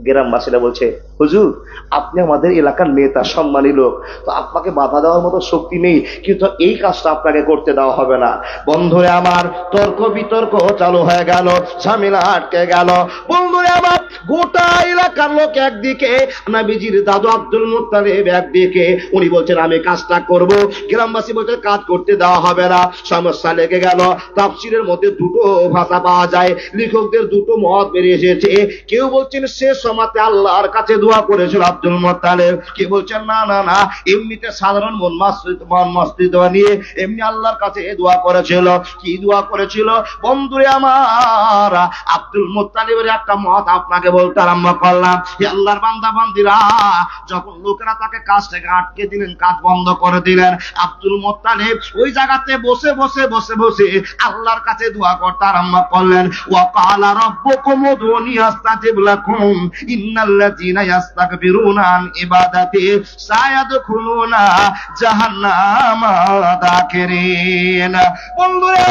গ্রামবাসীরা বলছে, হুজুর আপনি আমাদের এলাকার নেতা, সম্মানী লোক, তো আপনাকে বাধা দেওয়ার মতো শক্তি নেই, কিন্তু এই কাজটা আপনাকে করতে দেওয়া হবে না। বন্ধুরে আমার, তর্ক বিতর্ক চালু হয়ে গেল, ঝামেলা আটকে গেল। বন্ধুরে আমার, গোটা এলাকার লোক একদিকে, নবীজির দাদু আব্দুল মুত্তালিব একদিকে, উনি বলছেন আমি কাজটা করব, গ্রামবাসী বলছে কাজ করতে দেওয়া হবে না। সমস্যা লেগে গেল। তাফসীরের মধ্যে 2টো ভাষা পাওয়া যায়, লেখকদের 2টো মত বেরিয়ে এসেছে। কেউ বলছেন সে জমাতে আল্লাহর কাছে দোয়া করেছিল আব্দুল মুত্তালিব। কি বলছেন? না না না, এমনিতে সাধারণ মন মসজিদ নিয়ে এমনি আল্লাহর কাছে দোয়া করেছিল। কি দোয়া করেছিল বন্ধুরে আমার? আব্দুল মুত্তালিবের একটা মত আপনাকে বলতে আরম্ভ করলাম। আল্লাহর বান্দা বান্দিরা, যখন লোকেরা তাকে কাজ থেকে আটকে দিলেন, কাজ বন্ধ করে দিলেন, আব্দুল মুত্তালিব ওই জায়গাতে বসে বসে বসে বসে আল্লাহর কাছে দোয়া করতে আরম্ভ করলেন। ওয়া ক্বালা রাব্বুকুম উদউনি আস্তাজিব লাকুম ইন্নাল্লাযীনা ইস্তাকবিরুনা আন ইবাদাতি সায়াদখুলুনা জাহান্নামা দাখিরিন। বন্ধুরা,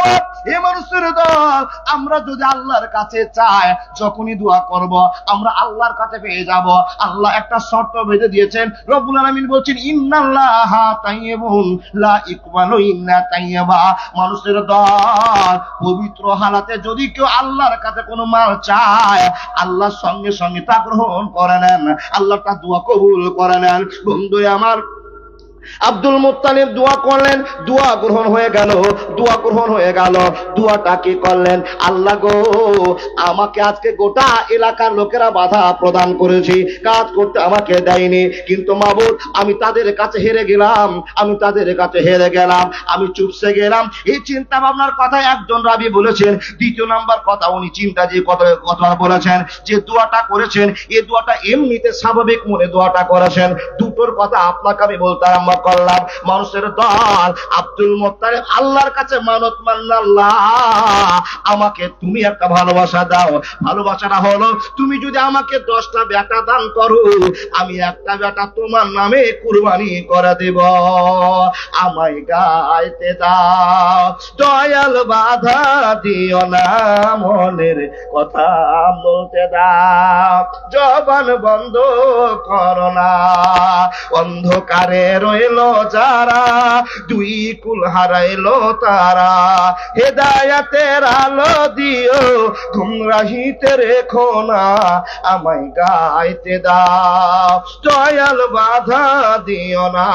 এ মানুষের দল, আমরা যদি আল্লাহর কাছে চাই, যখনই দোয়া করব আমরা আল্লাহর কাছে পেয়ে যাব। আল্লাহ একটা শর্ত বেঁধে দিয়েছেন। রব্বুল আলামিন বলছেন, ইন্নাল্লাহা তাইয়্যিবুন লা ইকবালু ইল্লা তাইয়্যিবা। মানুষের দল, পবিত্র হালাতে যদি কেউ আল্লাহর কাছে কোনো মাল চায়, আল্লাহ সঙ্গে সঙ্গে তা গ্রহণ করে নেন, আল্লাহ তা দোয়া কবুল করে নেন। বন্ধু আমার, আব্দুল মুত্তালিব দোয়া করলেন, দোয়া গ্রহণ হয়ে গেল। দোয়া গ্রহণ হয়ে গেল, দোয়াটা কি করলেন? আল্লাহ গো, আমাকে আজকে গোটা এলাকার লোকেরা বাধা প্রদান করেছে, কাজ করতে আমাকে দেয়নি, কিন্তু মাবুদ আমি তাদের কাছে হেরে গেলাম, আমি তাদের কাছে হেরে গেলাম, আমি চুপসে গেলাম। এই চিন্তা ভাবনার কথা একজন রাবী বলেছেন। দ্বিতীয় নাম্বার কথা, উনি চিন্তা যে কথা বলেছেন, যে দোয়াটা করেছেন, এই দোয়াটা এমনিতে স্বাভাবিক মনে দোয়াটা করেছেন। দুটোর কথা আপনাকে আমি বলতে আরম্ভ করলাম। মানুষের দল, আব্দুল মুত্তালিব আল্লাহর কাছে মানত মানলেন, আল্লাহ আমাকে তুমি একটা ভালোবাসা দাও। ভালোবাসাটা হলো, তুমি যদি আমাকে 10টা বেটা দান করো, আমি একটা বেটা তোমার নামে কুরবানি করে দেব। আমায় গাইতে দাও, দয়াল বাধা দিও না, মনের কথা বলতে দাও, জবান বন্ধ করো না। অন্ধকারে রইল যারা, দুই কুল হারাইলো তারা, হেদায়াতের আলো দিও, গুমরাহিতে রেখো না, আমায় গাইতে দাও, দয়াল বাধা দিও না।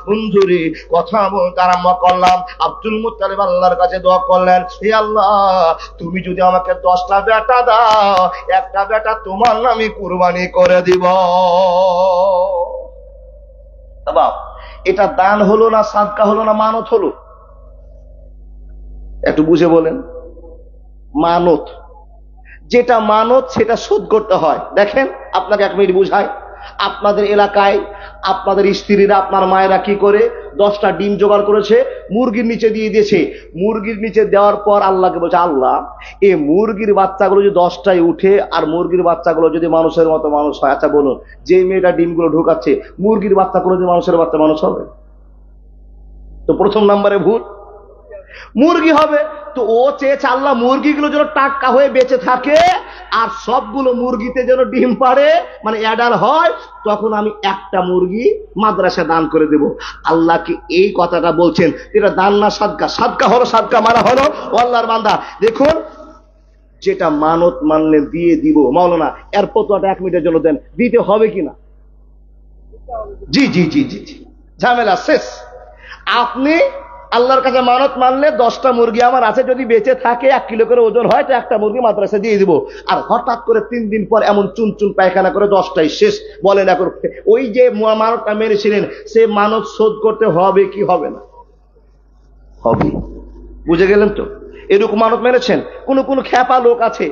বন্ধুরে, কথা বলতে আরম্ভ করলাম। আব্দুল মুত্তালিব আল্লাহর কাছে দোয়া করলেন, হে আল্লাহ তুমি যদি আমাকে 10টা বেটা দাও, একটা বেটা তোমার নামে কুরবানি করে দিব। এটা দান হলো না, সাদকা হলো না, মানত হলো? একটু বুঝে বলেন। মানত, যেটা মানত সেটা শোধ করতে হয়। দেখেন, আপনাকে 1 মিনিট বুঝাই। আপনাদের এলাকায় আপনাদের স্ত্রীরা, আপনার মায়েরা কি করে? 10টা ডিম জোগাড় করেছে, মুরগির নিচে দিয়ে দিয়েছে। মুরগির নিচে দেওয়ার পর আল্লাহকে বলছে, আল্লাহ এই মুরগির বাচ্চাগুলো যদি 10টায় উঠে আর মুরগির বাচ্চাগুলো যদি মানুষের মতো মানুষ হয়, আচ্ছা বলুন, যে মেয়েটা ডিমগুলো ঢুকাচ্ছে, মুরগির বাচ্চাগুলো যদি মানুষের বাচ্চা মানুষ হবে? তো প্রথম নম্বরে ভুল, মুরগি হবে। তো ও চেয়েছে আল্লাহ মুরগিগুলো যেন টাটকা হয়ে বেঁচে থাকে আর সবগুলো মুরগিতে যেন ডিম পারে, মানে অ্যাডার হয়, তখন আমি একটা মুরগি মাদ্রাসা দান করে দেব। আল্লাহকে এই কথাটা বলছেন, এটা দান না সাদকা? সাদকা হলো, সাদকা মারা হলো। আল্লাহর বান্দা দেখুন, যেটা মানত মানলে দিয়ে দিব। মাওলানা এর ফতোয়াটা 1 মিনিটের জন্য দেন, দিতে হবে কিনা? জি জি জি জি জি, ঝামেলা শেষ। আপনি আল্লাহর কাছে মানত মানলে 10টা মুরগি আমার আছে, যদি বেঁচে থাকে 1 কিলো করে ওজন হয়, তো একটা মুরগি মাদ্রাসা দিয়ে দিব। আর হঠাৎ করে 3 দিন পর এমন চুন চুন পায়খানা করে 10টাই শেষ, বলেন এখন ওই যে মানতটা মেরেছিলেন সে মানত শোধ করতে হবে কি হবে না? হবে। বুঝে গেলেন তো? এরকম মানত মেরেছেন। কোন খ্যাপা লোক আছে,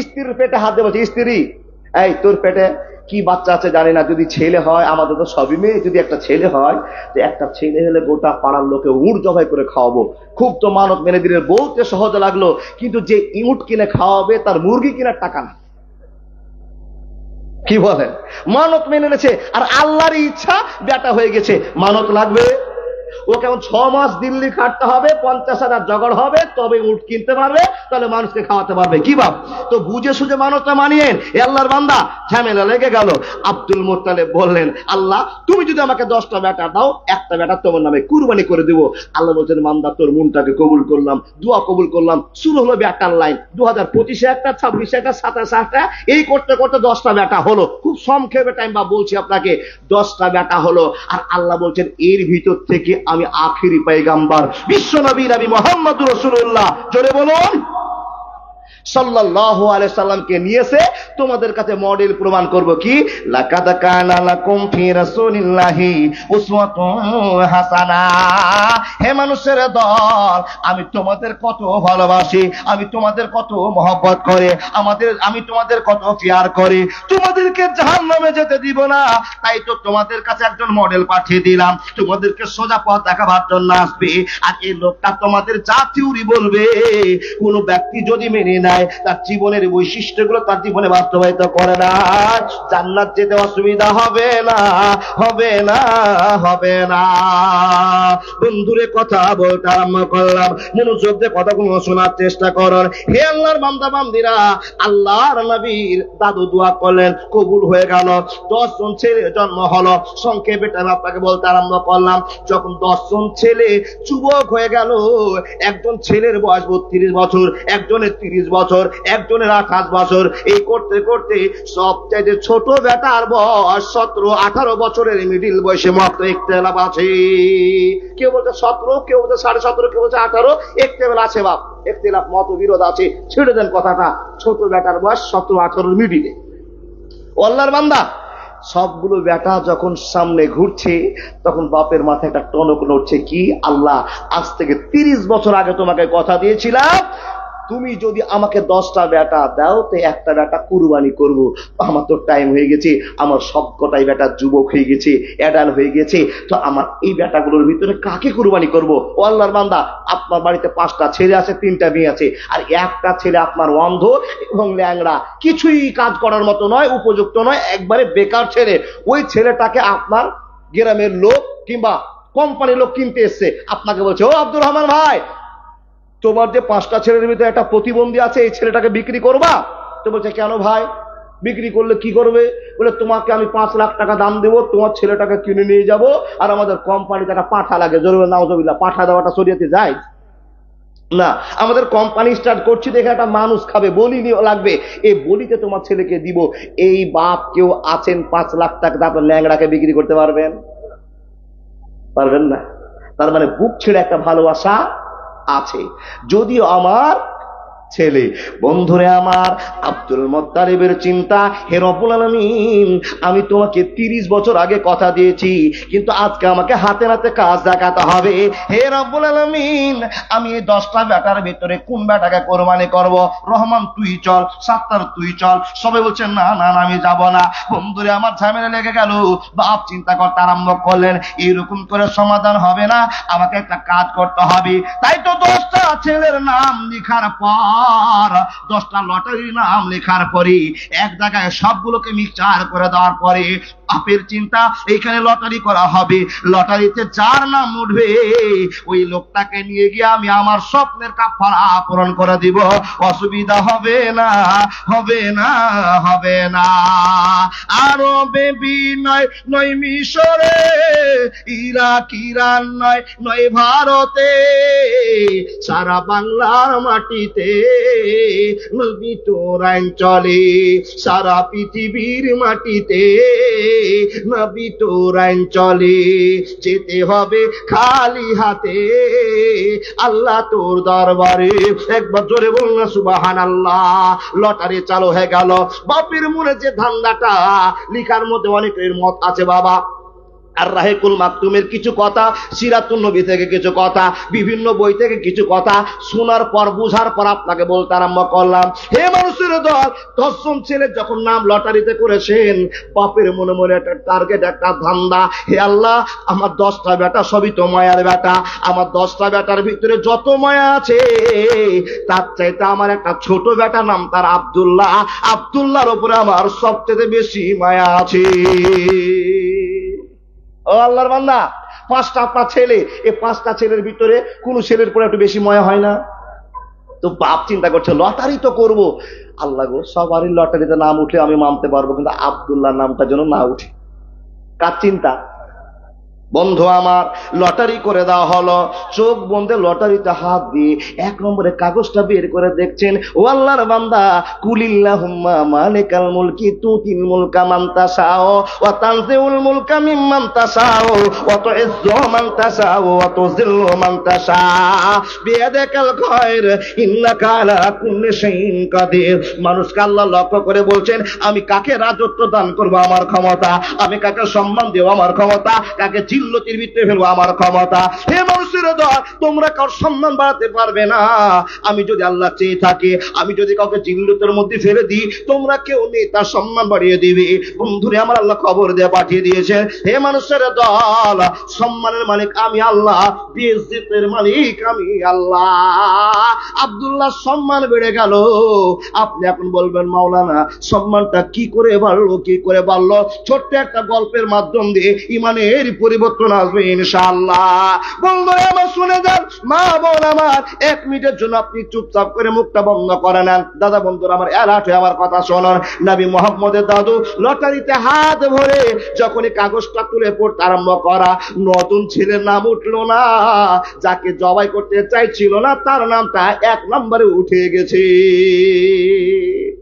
স্ত্রীর পেটে হাত দিয়ে বলছে, স্ত্রী এই তোর পেটে কি বাচ্চা আছে জানি না, যদি ছেলে হয়, আমাদের তো সবই মেয়ে, যদি একটা ছেলে হয়, তো একটা ছেলে হলে গোটা পাড়ার লোকে উট জবাই করে খাওয়াবো। খুব তো মানত মেনে দিলে, বলতে সহজ লাগলো, কিন্তু যে উট কিনে খাওয়াবে তার মুরগি কেনার টাকা না। কি বলেন? মানত মেনে নেছে, আর আল্লাহর ইচ্ছা বেটা হয়ে গেছে, মানত লাগবে। ও কেমন 6 মাস দিল্লি খাটতে হবে, 50,000 জোগাড় হবে, তবে উট কিনতে পারবে, তাহলে মানুষকে খাওয়াতে পারবে। কি বাপ? তো বুঝে সুঝে মানতটা মানিয়েন। আল্লাহর বান্দা, ঝামেলা লেগে গেল। আব্দুল মুত্তালিব বললেন, আল্লাহ তুমি যদি আমাকে 10টা বেটা দাও, একটা বেটা তোমার নামে কুরবানি করে দেব। আল্লাহ বলছেন, বান্দা তোর মনটাকে কবুল করলাম, দোয়া কবুল করলাম। শুরু হলো বেটার লাইন। 2025-এ একটা, 26-এ একটা, 27-এ একটা, এই করতে করতে 10টা বেটা হলো। খুব সংক্ষেপে টাইম বা বলছি আপনাকে, 10টা বেটা হলো। আর আল্লাহ বলছেন, এর ভিতর থেকে আমি আখিরি পয়গাম্বার বিশ্ব নবী নবী মুহাম্মদুর রাসূলুল্লাহ, জোরে বলুন, সাল্লাল্লাহু আলাইহি সাল্লামকে নিয়েছে তোমাদের কাছে মডেল প্রমাণ করব কি, লাকাদ কানা লাকুম ফি রাসূলিল্লাহি উসওয়াতুন হাসানা। হে মানুষের দল, আমি তোমাদের কত ভালোবাসি, আমি তোমাদের কত মহব্বত করে, আমি তোমাদের কত প্যার করি, তোমাদেরকে জাহান্নামে যেতে দিব না, তাই তো তোমাদের কাছে একজন মডেল পাঠিয়ে দিলাম, তোমাদেরকে সোজা পথ দেখাবার জন্য আসবে। আর এই লোকটা তোমাদের যা থিওরি বলবে, কোন ব্যক্তি যদি মেনে নেয়, তার জীবনের বৈশিষ্ট্যগুলো তার জীবনে বাস্তবায়িত করে না, জান্নাত যেতে অসুবিধা হবে না, হবে না, হবে না। বন্ধুরে কথা বলতে আরম্ভ করলাম, মনোযোগ দিয়ে কথাগুলো শোনার চেষ্টা করুন। হে আল্লাহর বান্দা বান্দিরা, আল্লাহর নবীর দাদু দোয়া করলেন, কবুল হয়ে গেল। 10 জন ছেলে জন্ম হলো। সংক্ষেপে আপনাকে বলতে আরম্ভ করলাম, যখন 10 জন ছেলে যুবক হয়ে গেল, একজন ছেলের বয়স 32 বছর, একজনের 30 বছর, একজনের 28 বছর, এই করতে করতে সবচেয়ে ছোট বেটার বয়স 17-18 বছরের মিডিল বয়সে মত ইখতিলাফ আছে। কেউ বলছে 17, কেউ বলছে 17.5, কেউ বলছে 18, ইখতিলাফ আছে বাপ, ইখতিলাফ মত বিরোধ আছে, ছেড়ে দেন কথাটা। ছোট বেটার বয়স 17-18 মিডিলে। আল্লাহর বান্দা, সবগুলো বেটা যখন সামনে ঘুরছে, তখন বাপের মাথায় একটা টনক নড়ছে, কি আল্লাহ, আজ থেকে 30 বছর আগে তোমাকে কথা দিয়েছিলাম, তুমি যদি আমাকে 10টা বেটা দাও তো একটা বেটা কুরবানি করব। আমার তো টাইম হয়ে গেছে, আমার সবকটাই বেটা যুবক হয়ে গেছে, অ্যাডাল্ট হয়ে গেছে, তো আমার এই বেটাগুলোর ভিতরে কাকে কুরবানি করব? ও আল্লাহর বান্দা, আপনার বাড়িতে 5টা ছেলে আছে, 3টা মেয়ে আছে, আর একটা ছেলে আপনার অন্ধ এবং ল্যাংড়া, কিছুই কাজ করার মতো নয়, উপযুক্ত নয়, একবারে বেকার ছেলে। ওই ছেলেটাকে আপনার গ্রামের লোক কিংবা কোম্পানির লোক কিনতে এসছে, আপনাকে বলছে, ও আব্দুর রহমান ভাই, তোমার যে 5টা ছেলের ভিতরে একটা প্রতিবন্ধী আছে, এই ছেলেটাকে বিক্রি করবা? তো বলছে, কেন ভাই, বিক্রি করলে কি করবে? বলে, তোমাকে আমি 5 লাখ টাকা দাম দেবো, তোমার ছেলেটাকে কিনে নিয়ে যাব, আর আমাদের কোম্পানিতে একটা পাঠা লাগে, জরুরি নাউজুবিল্লাহ, পাঠা দেওয়াটা শরীয়তে যায় না, আমাদের কোম্পানি স্টার্ট করছি দেখে একটা মানুষ খাবে, বলি লাগবে, এই বলিতে তোমার ছেলেকে দিব। এই বাপ কেউ আছেন 5 লাখ টাকা আপনার ল্যাংড়াকে বিক্রি করতে পারবেন? পারবেন না। তার মানে বুক ছেড়ে একটা ভালোবাসা আছে। যদিও আমার ছেলে, বন্ধুরে আমার, আব্দুল মুত্তালিবের চিন্তা, হে রব্বুল আলামিন, আমি তোমাকে 30 বছর আগে কথা দিয়েছি, কিন্তু আজকে আমাকে হাতে হাতে কাজ দেখাতে হবে। হে রব্বুল আলামিন, আমি এই 10টা বেটার ভিতরে কোন বেটাকে কোরবানি করব? রহমান তুই চল, সাত্তার তুই চল। সবাই বলছেন না না না, আমি যাব না। বন্ধুরে আমার ঝামেলা লেগে গেল। বাপ চিন্তা করতে আরম্ভ করলেন, এইরকম করে সমাধান হবে না, আমাকে একটা কাজ করতে হবে। তাই তো 10টা ছেলের নাম লেখার পর, 10টা লটারির নাম লেখার পরে, এক জায়গায় সবগুলোকে মিক্সচার করে দেওয়ার পরে বাপের চিন্তা, এইখানে লটারি করা হবে, লটারিতে যার নাম উঠবে ওই লোকটাকে নিয়ে গিয়ে আমি আমার স্বপ্নের কাফারা পূরণ করে দিব, অসুবিধা হবে না, হবে না, হবে না। আরবে নয়, নয় মিশরে, ইরাক ইরান নয়, নয় ভারতে, সারা বাংলার মাটিতে নবী তোর আইন চলে, সারা পৃথিবীর মাটিতে নবী তোর আইন চলে, যেতে হবে খালি হাতে আল্লাহ তোর দরবারে। একবার জোরে বল না সুবহানাল্লাহ। লটারি চালু হয়ে গেল। বাপের মনে যে ধান্দাটা, লিখার মধ্যে অনেকের মত আছে বাবা, আর রাহিকুল মাকতুমের কিছু কথা, সিরাতুন নবী থেকে কিছু কথা, বিভিন্ন বই থেকে কিছু কথা শোনার পর, বুঝার পর আপনাকে বলতে আরম্ভ করলাম। হে মানুষের দল, 10 জন ছেলে যখন নাম লটারিতে করেছেন, বাপের মনে মনে একটা টার্গেট, একটা ধান্দা, হে আল্লাহ, আমার 10টা বেটা সবই তো মায়ার বেটা, আমার 10টা বেটার ভিতরে যত মায়া আছে তার চাইতে আমার একটা ছোট বেটা, নাম তার আব্দুল্লাহ, আব্দুল্লাহর উপরে আমার সবচেয়ে বেশি মায়া আছে। ও আল্লাহর বান্দা, 5টা আপনার ছেলে, এই 5টা ছেলের ভিতরে কোন ছেলের পরে একটু বেশি ময়া হয় না? তো বাপ চিন্তা করছে, লটারি তো করব। আল্লাহ গো, সবারই লটারিতে নাম উঠে আমি মানতে পারবো, কিন্তু আব্দুল্লাহ নামটা যেন না উঠে। কার চিন্তা? বন্ধু আমার, লটারি করে দেওয়া হলো। চোখ বন্ধে লটারিতে হাত দিয়ে 1 নম্বরে কাগজটা বের করে দেখছেন, ও আল্লাহর বান্দা, কুলিল্লাহুম্মা মালিকাল মুলকি তুতিল মুলকা মান তাশাও ওয়া তানজিউল মুলকা মিম্মান তাশাও ওয়া তুইজ্জু মান তাশাও ওয়া তুযিল্লু মান তাশা বিয়াদিকাল খায়র ইন্নাকা আলা কুল্লি শাইইন কাদির। মানুষকে আল্লাহ লক্ষ্য করে বলছেন, আমি কাকে রাজত্ব দান করব আমার ক্ষমতা, আমি কাকে সম্মান দেব আমার ক্ষমতা, কাকে জিল্লতির ভিতরে ফেলবো আমার ক্ষমতা। হে মানুষের দল, তোমরা কার সম্মান বাড়াতে পারবে না। আমি যদি আল্লাহ চেয়ে থাকি, আমি যদি কাউকে জিল্লতের মধ্যে ফেলে দিই, তোমরা কেউ নেই তার সম্মান বাড়িয়ে দিবে। বন্ধুরে আমার আল্লাহ খবর দিয়ে পাঠিয়ে দিয়েছে, হে মানুষের দল, সম্মানের মালিক আমি আল্লাহ, বেইজ্জতের মালিক আমি আল্লাহ। আব্দুল্লাহ সম্মান বেড়ে গেল। আপনি এখন বলবেন, মাওলানা সম্মানটা কি করে বাড়লো, কি করে বাড়লো? ছোট্ট একটা গল্পের মাধ্যম দিয়ে ইমানের পরিবর্তন আসবে ইনশাআল্লাহ। বন্ধুরা আমার শুনে যান, মা বোন আমার, 1 মিনিটের জন্য আপনি চুপচাপ করে মুখটা বন্ধ করে নেন। দাদা বন্ধুরা আমার, অ্যালার্ট হয়ে আমার কথা শোনান। নবী মুহাম্মদের দাদু লটারিতে হাত ভরে যখনই কাগজটা তুলে পড়তে আরম্ভ করা, নতুন ছেলের নাম উঠলো না। যাকে জবাই করতে চাইছিল না তার নামটা 1 নম্বরে উঠে গেছে।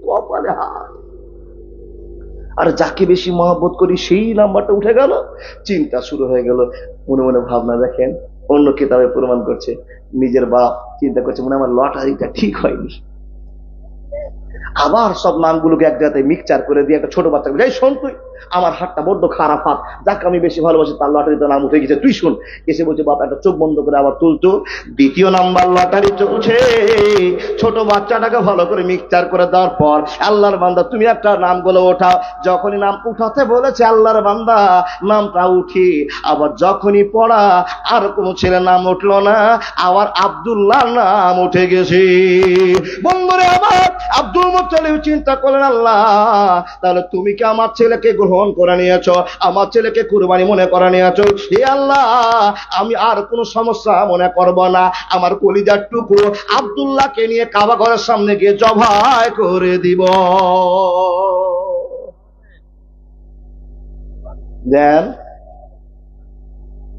কপালে হাত। আর যাকে বেশি মহব্বত করি সেই নাম্বারটা উঠে গেল। চিন্তা শুরু হয়ে গেল। মনে মনে ভাবনা, দেখেন অন্য কিতাবে প্রমাণ করছে, নিজের বাপ চিন্তা করছে, মনে আমার লটারিটা ঠিক হয়নি। আবার সব নামগুলোকে এক জায়গায় মিক্সচার করে দিয়ে একটা ছোট বাচ্চা, এই শোন, তুই আমার হাতটা বড্ড খারাপ হাত, যাকে আমি বেশি ভালোবাসি তার লটারিতে নাম উঠে গেছে, তুই শোন। এসে বলছে, বাপ একটা চোখ বন্ধ করে আবার তুলতো। 2য় নাম্বার লটারি চলছে। ছোট বাচ্চাটাকে ভালো করে মিক্সচার করে দেওয়ার পর, আল্লাহর বান্দা তুমি একটা নামগুলো ওঠাও। যখনই নাম উঠাতে বলেছে আল্লাহর বান্দা নামটা উঠি, আবার যখনই পড়া আর কোনো ছেলের নাম উঠলো না, আবার আব্দুল্লাহর নাম উঠে গেছে। বন্ধুরে আমার, আব্দুল মুত্তালিব চিন্তা করলেন, আল্লাহ তাহলে তুমি কি আমার ছেলেকে গ্রহণ করে নিয়েছো, আমার ছেলেকে কুরবানি মনে করে নিয়েছো। হে আল্লাহ, আমি আর কোনো সমস্যা মনে করব না। আমার কলিজার টুকরো আব্দুল্লাহকে নিয়ে কাবা ঘরের সামনে গিয়ে জবাই করে দিব। দেন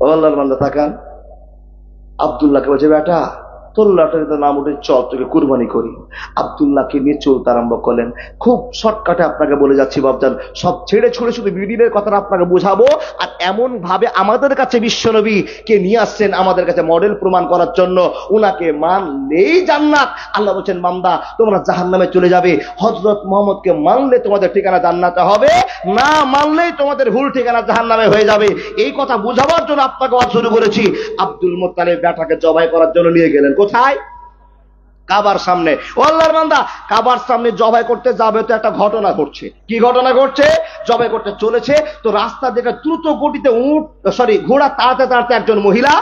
ও আল্লাহর বান্দা তাকান, আব্দুল্লাহকে বলছে, বেটা তোর লটারিতে নাম উঠে, চল তোকে কুরবানি করি। আব্দুল্লাহকে নিয়ে চলতে আরম্ভ করলেন। খুব শর্টকাটে আপনাকে বলে যাচ্ছি বাবজান, সব ছেড়ে ছুড়ে শুধু বিডিনের কথাটা আপনাকে বোঝাবো। আর এমন ভাবে আমাদের কাছে বিশ্বনবী কে নিয়ে আসছেন আমাদের কাছে মডেল প্রমাণ করার জন্য। উনাকে মানলেই জান্নাত। আল্লাহ বলছেন, বান্দা তোমরা জাহান্নামে চলে যাবে, হযরত মুহাম্মদকে মানলে তোমাদের ঠিকানা জান্নাতে হবে, না মানলেই তোমাদের ভুল ঠিকানা জাহান্নামে হয়ে যাবে। এই কথা বোঝাবার জন্য আপনাকে ওয়াজ শুরু করেছি। আব্দুল মুত্তালিব বেটাকে জবাই করার জন্য নিয়ে গেলেন কোথায়? কাবার সামনে। ও আল্লাহর বান্দা, কাবার সামনে জবাই করতে যাবে তো একটা ঘটনা ঘটছে। কি ঘটনা ঘটছে? জবাই করতে চলেছে তো রাস্তা থেকে দ্রুত গতিতে ঘোড়া তাড়াতে তাড়াতে একজন মহিলা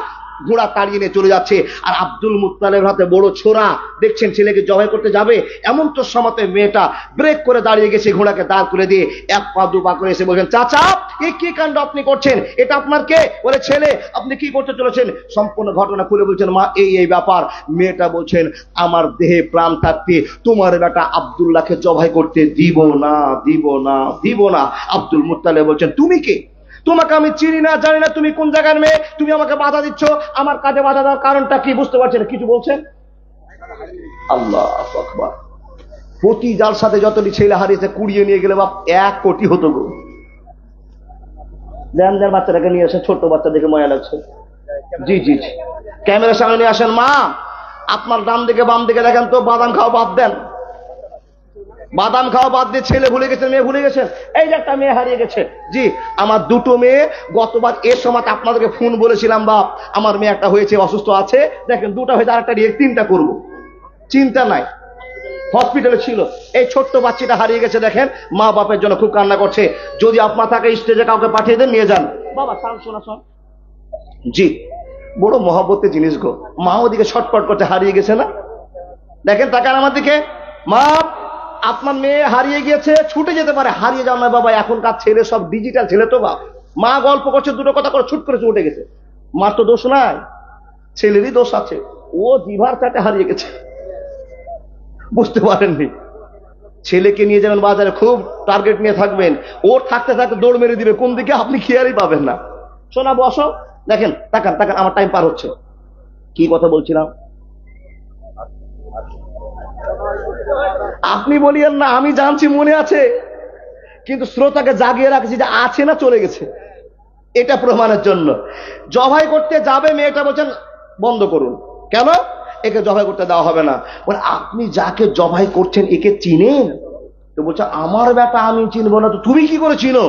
ঘোড়া তাড়িয়ে নিয়ে চলে যাচ্ছে। আর আব্দুল মুত্তালিবের হাতে বড় ছোরা। দেখছেন ছেলেকে জবাই করতে যাবে, এমন তো সময়তে মেয়েটা ব্রেক করে দাঁড়িয়ে গেছে, ঘোড়াকে দাঁড় করে দিয়ে 1 পা 2 পা করে এসে বলছেন, চাচা এই কি কাণ্ড আপনি করছেন? এটা আপনার কে? বলে, ছেলে। আপনি কি করতে চলেছেন? সম্পূর্ণ ঘটনা খুলে বলছেন, মা এই ব্যাপার। মেয়েটা বলছেন, আমার দেহে প্রাণ থাকতে তোমার বেটা আব্দুল্লাহকে জবাই করতে দিব না, দিব না, দিব না। আব্দুল মুত্তালিব বলছেন, তুমি কে? তোমাকে আমি চিনি না, জানি না তুমি কোন জায়গার মেয়ে, তুমি আমাকে বাধা দিচ্ছ। আমার কাজে বাধা দেওয়ার কারণটা কি বুঝতে পারছেন? কিছু বলছেন? আল্লাহু আকবার। প্রতি যার সাথে যতটি ছেলে হারিয়েছে কুড়িয়ে নিয়ে গেলে বাপ 1 কোটি হতো গো। দেন বাচ্চাটাকে নিয়ে আসেন, ছোট্ট বাচ্চা দেখে মায়া লাগছে। জি জি জি, ক্যামেরার সামনে নিয়ে আসেন। মা আপনার ডান দিকে বাম দিকে দেখেন তো, বাদাম খাওয়া বাদ দেন, বাদাম খাওয়া বাদ দিয়ে ছেলে ভুলে গেছেন, মেয়ে ভুলে গেছেন। এই যে একটা মেয়ে হারিয়ে গেছে। জি, আমার 2টো মেয়ে। গতবার এর সময় আপনাদেরকে ফোন বলেছিলাম, বাপ আমার মেয়ে একটা হয়েছে, অসুস্থ আছে, দেখেন 2টা হয়েছে, আরেকটা নিয়ে 3টা করবো। চিন্তা নাই, হসপিটালে ছিল। এই ছোট্ট বাচ্চাটা হারিয়ে গেছে, দেখেন মা বাপের জন্য খুব কান্না করছে। যদি আপনার থাকে স্টেজে কাউকে পাঠিয়ে দেন, নিয়ে যান। বাবা শোনা শোন। জি, বড় মহব্বতের জিনিস গো। মা ওদিকে ছটপট করতে, হারিয়ে গেছে না? দেখেন তাকান আমার দিকে। মা আপনার মেয়ে হারিয়ে গিয়েছে, ছুটে যেতে পারে, হারিয়ে যাও না বাবা, এখনকার ছেলে সব ডিজিটাল ছেলে তো বাপ। মা গল্প করছে, 2টো কথা করে ছুট করে ছুটে গেছে। মার তো দোষ নাই, ছেলেরই দোষ আছে। ও জিভার চাটে হারিয়ে গেছে, বুঝতে পারেননি। ছেলেকে নিয়ে যাবেন বাজারে, খুব টার্গেট নিয়ে থাকবেন। ও থাকতে থাকতে দৌড় মেরে দিবে কোন দিকে, আপনি খেয়ালই পাবেন না। শোনা বসো। দেখেন তাকান তাকান, আমার টাইম পার হচ্ছে। কি কথা বলছিলাম? আপনি বলিয়েন না, আমি জানছি মনে আছে, কিন্তু শ্রোতাকে জাগিয়ে রাখছি যে আছে না চলে গেছে, এটা প্রমাণের জন্য। জবাই করতে যাবে, মেয়েটা বলছেন বন্ধ করুন। কেন? একে জবাই করতে দেওয়া হবে না। বলে আপনি যাকে জবাই করছেন একে চিনেন? তো বলছে আমার বেটা আমি চিনবো না, তো তুমি কি করে চিনো?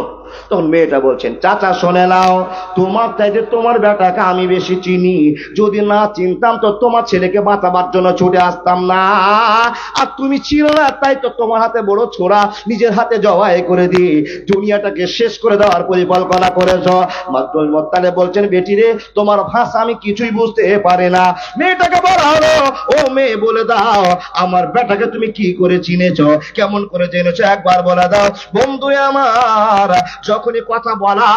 তখন মেয়েটা বলছেন, চাচা শোনে নাও, তোমার চাইতে তোমার বেটাকে আমি বেশি চিনি। যদি না চিনতাম তো তোমার ছেলেকে বাঁচাবার জন্য ছুটে আসতাম না। আর তুমি চিনো না, তাই তো তোমার হাতে বড় ছোড়া, নিজের হাতে জবাই করে দিয়ে দুনিয়াটাকে শেষ করে দেওয়ার পরিকল্পনা করেছ। আব্দুল মুত্তালিব বলছেন, বেটি রে, তোমার ভাষা আমি কিছুই বুঝতে পারি না। মেয়েটাকে বলা হলো, ও মেয়ে বলে দাও, আমার বেটাকে তুমি কি করে চিনেছ, কেমন করে জেনেছো, একবার বলে দাও। বন্ধু আমার যখনই কথা বলা,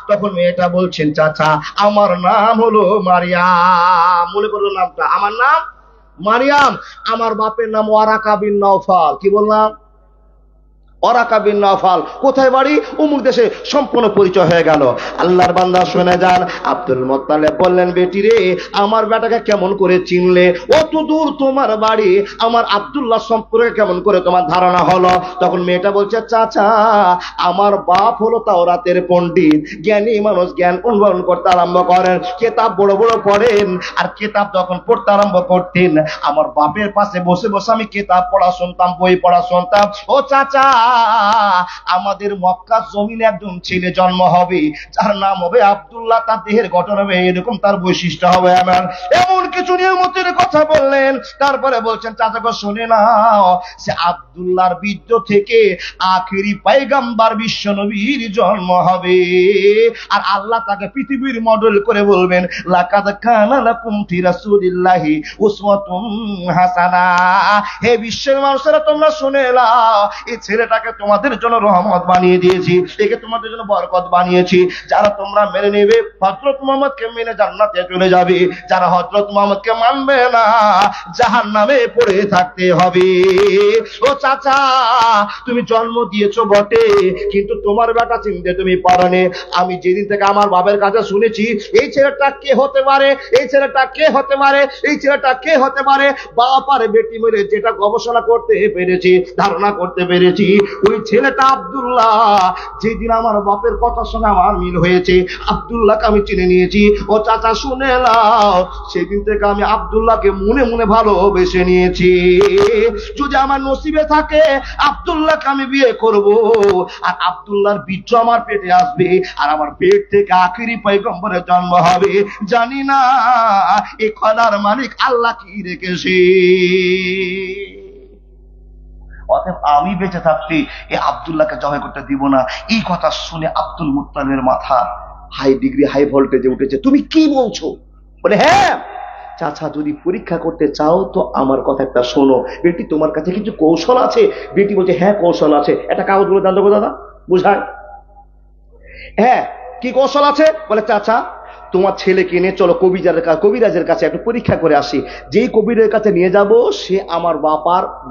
তখন মেয়েটা বলছেন, চাচা আমার নাম হলো মারিয়াম। মনে করলো নামটা, আমার নাম মারিয়াম, আমার বাপের নাম ওয়ারাকা বিন নওফাল। কি বললাম? Waraqa bin Nawfal. কোথায় বাড়ি? উমুক দেশে। সম্পূর্ণ পরিচয় হয়ে গেল। আল্লাহর বান্দা শুনে যান, আব্দুল মুত্তালিব বললেন, বেটি রে, আমার বেটাকে কেমন করে চিনলে? অত দূর তোমার বাড়ি, আমার আব্দুল্লাহ সম্পর্কে কেমন করে তোমার ধারণা হলো? তখন মেয়েটা বলছে, চাচা আমার বাপ হলো তাওরাতের পণ্ডিত, জ্ঞানী মানুষ, জ্ঞান অনুভব করতে আরম্ভ করেন, কেতাব বড় বড় পড়েন। আর কেতাব যখন পড়তে আরম্ভ করতেন, আমার বাপের পাশে বসে বসে আমি কেতাব পড়া শুনতাম, বই পড়া শুনতাম। ও চাচা, আমাদের মক্কার জমিনে একজন ছেলে জন্ম হবে, যার নাম হবে আব্দুল্লাহ, তার দেহের গঠন হবে এরকম, তার বৈশিষ্ট্য হবে এমন। এমন কিছু নিয়মতের কথা বললেন। তারপরে বলছেন, চাচা গো শুনে নাও, সে আব্দুল্লাহর বীর্য থেকে আখেরি পয়গম্বর বিশ্ব নবীর জন্ম হবে। আর আল্লাহ তাকে পৃথিবীর মডেল করে বলবেন, লাকাদ কানা লাকুম ফি রাসূলিল্লাহি উসওয়াতুন হাসানা। হে বিশ্বের মানুষেরা, তোমরা শুনে নাও, এই ছেলেটাকে তোমাদের জন্য রহমত বানিয়ে দিয়েছি, একে তোমাদের জন্য বরকত বানিয়েছি। যারা তোমরা মেনে নেবে, হযরত মুহাম্মদকে মেনে জান্নাতে চলে যাবে। যারা হযরত মুহাম্মদকে মানবে না, জাহান্নামে পড়ে থাকতে হবে। ও চাচা, তুমি জন্ম দিয়েছো বটে, কিন্তু তোমার বেটা চিনতে তুমি পারোনি। আমি যেদিন থেকে আমার বাবার কাছে শুনেছি, এই ছেলেটা কে হতে পারে, এই ছেলেটা কে হতে পারে, এই ছেলেটা কে হতে পারে, বাপ আর বেটি মিলে যেটা গবেষণা করতে পেরেছি, ধারণা করতে পেরেছি, ওই ছেলেটা আব্দুল্লাহ। যেদিন আমার বাপের কথার সঙ্গে আমার মিল হয়েছে, আব্দুল্লাহকে আমি চিনে নিয়েছি। ও চাচা শুনে নাও, সেদিন থেকে আমি আব্দুল্লাহকে মনে মনে ভালোবেসে নিয়েছি। যদি আমার নসিবে থাকে, আব্দুল্লাহকে আমি বিয়ে করব, আর আব্দুল্লাহর বীর্য আমার পেটে আসবে, আর আমার পেট থেকে আখেরি পয়গম্বরের জন্ম হবে। জানি না এই খোদার মালিক আল্লাহ কি রেখেছে। অতএব আমি বেঁচে থাকতে এই আব্দুল্লাহকে জবাই করতে দিব না। এই কথা শুনে আব্দুল মুত্তালিবের মাথা হাই ডিগ্রি, হাই ভোল্টেজে উঠেছে। তুমি কি বলছো? বলে, হ্যাঁ চাচা, যদি পরীক্ষা করতে চাও তো আমার কথা একটা শোনো। বেটি, তোমার কাছে কিছু কৌশল আছে? বেটি বলছে, হ্যাঁ কৌশল আছে। একটা কাগজ বলে দাও দাদা, বুঝায়। হ্যাঁ, কি কৌশল আছে? বলে, চাচা তোমার ছেলেকে নিয়ে চলো কবিরাজের কাছে একটু পরীক্ষা করে আসি। যেই কবিরের কাছে নিয়ে যাব, সে আমার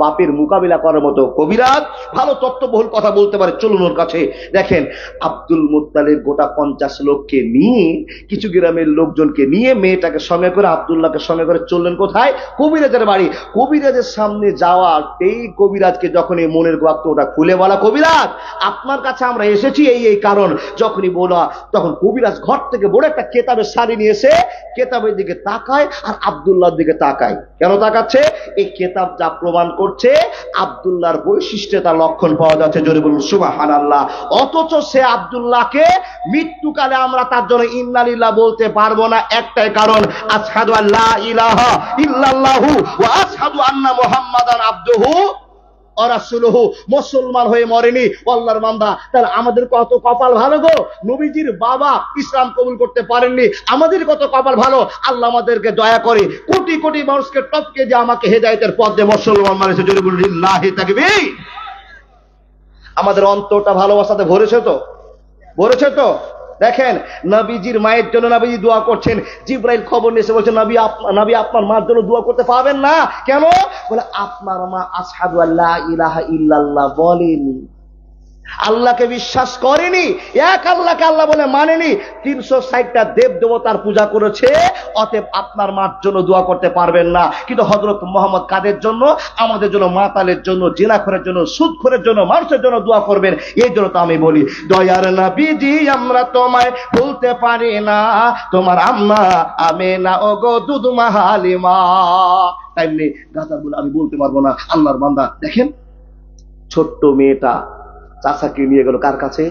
বাপের মোকাবিলা করার মতো কবিরাজ, ভালো তত্ত্ববহুল কথা বলতে পারে, চলুন ওর কাছে। দেখেন, আব্দুল মুত্তালিব গোটা 50 লোককে নিয়ে, কিছু গ্রামের লোকজনকে নিয়ে, মেয়েটাকে সঙ্গে করে, আব্দুল্লাহকে সঙ্গে করে চললেন কোথায়? কবিরাজের বাড়ি। কবিরাজের সামনে যাওয়া, এই কবিরাজকে যখন এই মনের গর্তটা খুলে বলা, কবিরাজ আপনার কাছে আমরা এসেছি এই কারণ, যখনই বলা, তখন কবিরাজ ঘর থেকে বড় একটা কেতাবের শাড়ি নিয়ে এসে কেতাবের দিকে তাকায়, আর আব্দুল্লাহর দিকে তাকায়। কেন তাকাচ্ছে? এই কেতাব যা প্রমাণ করছে, আব্দুল্লাহর বৈশিষ্ট্যে তার লক্ষণ পাওয়া যাচ্ছে। জোরে বলুন সুবহানাল্লাহ। অথচ সে আব্দুল্লাহকে মৃত্যুকালে আমরা তার জন্য ইন্না লিল্লাহ বলতে পারবো না, একটাই কারণ, আশহাদু আল্লা ইলাহা ইল্লাল্লাহু ওয়া আশহাদু আন্না মুহাম্মাদান আবদুহু ওয়া রাসূলুহু। মুসলমান হয়ে মরেনি, আল্লাহর বান্দা। তাহলে আমাদের কত কপাল ভালো গো, নবীজির বাবা ইসলাম কবুল করতে পারেননি, আমাদের কত কপাল ভালো। আল্লাহ আমাদেরকে দয়া করে কোটি কোটি মানুষকে টপকে দিয়ে আমাকে হেদায়েতের পথ দিয়ে মুসলমান বানিয়েছে। জোরে বলুন লিল্লাহি তাকবীর। আমাদের অন্তরটা ভালোবাসাতে ভরেছে তো, ভরেছে তো। দেখেন, নবীজির মায়ের জন্য নবীজি দোয়া করছেন। জিবরাইল খবর নিয়ে বলছেন, নবী আপনার মার জন্য দোয়া করতে পারবেন না কেন? বলে, আপনার মা আশহাদু আল্লা ইলাহা ইল্লাল্লাহ বলেনি। আল্লাহকে বিশ্বাস করেনি, এক আল্লাহকে আল্লাহ বলে মানেনি, 360টা দেব দেবতার পূজা করেছে। অতএব আপনার মার জন্য দোয়া করতে পারবেন না। কিন্তু হযরত মুহাম্মদ কাদের জন্য? আমাদের জন্য, মাতালের জন্য, জিনাখোরের জন্য, সুদখোরের জন্য, মানুষের জন্য দোয়া করবেন। এই জন্য তো আমি বলি, দয়ার নবীজি আমরা তোমায় ভুলতে পারি না, তোমার আম্মা আমেনা ও গো দুধমা হালিমা। তাই গাছাগুলো আমি বলতে পারবো না। আল্লাহর বান্দা দেখেন, ছোট্ট মেয়েটা চাচাকে নিয়ে গেল কার কাছে?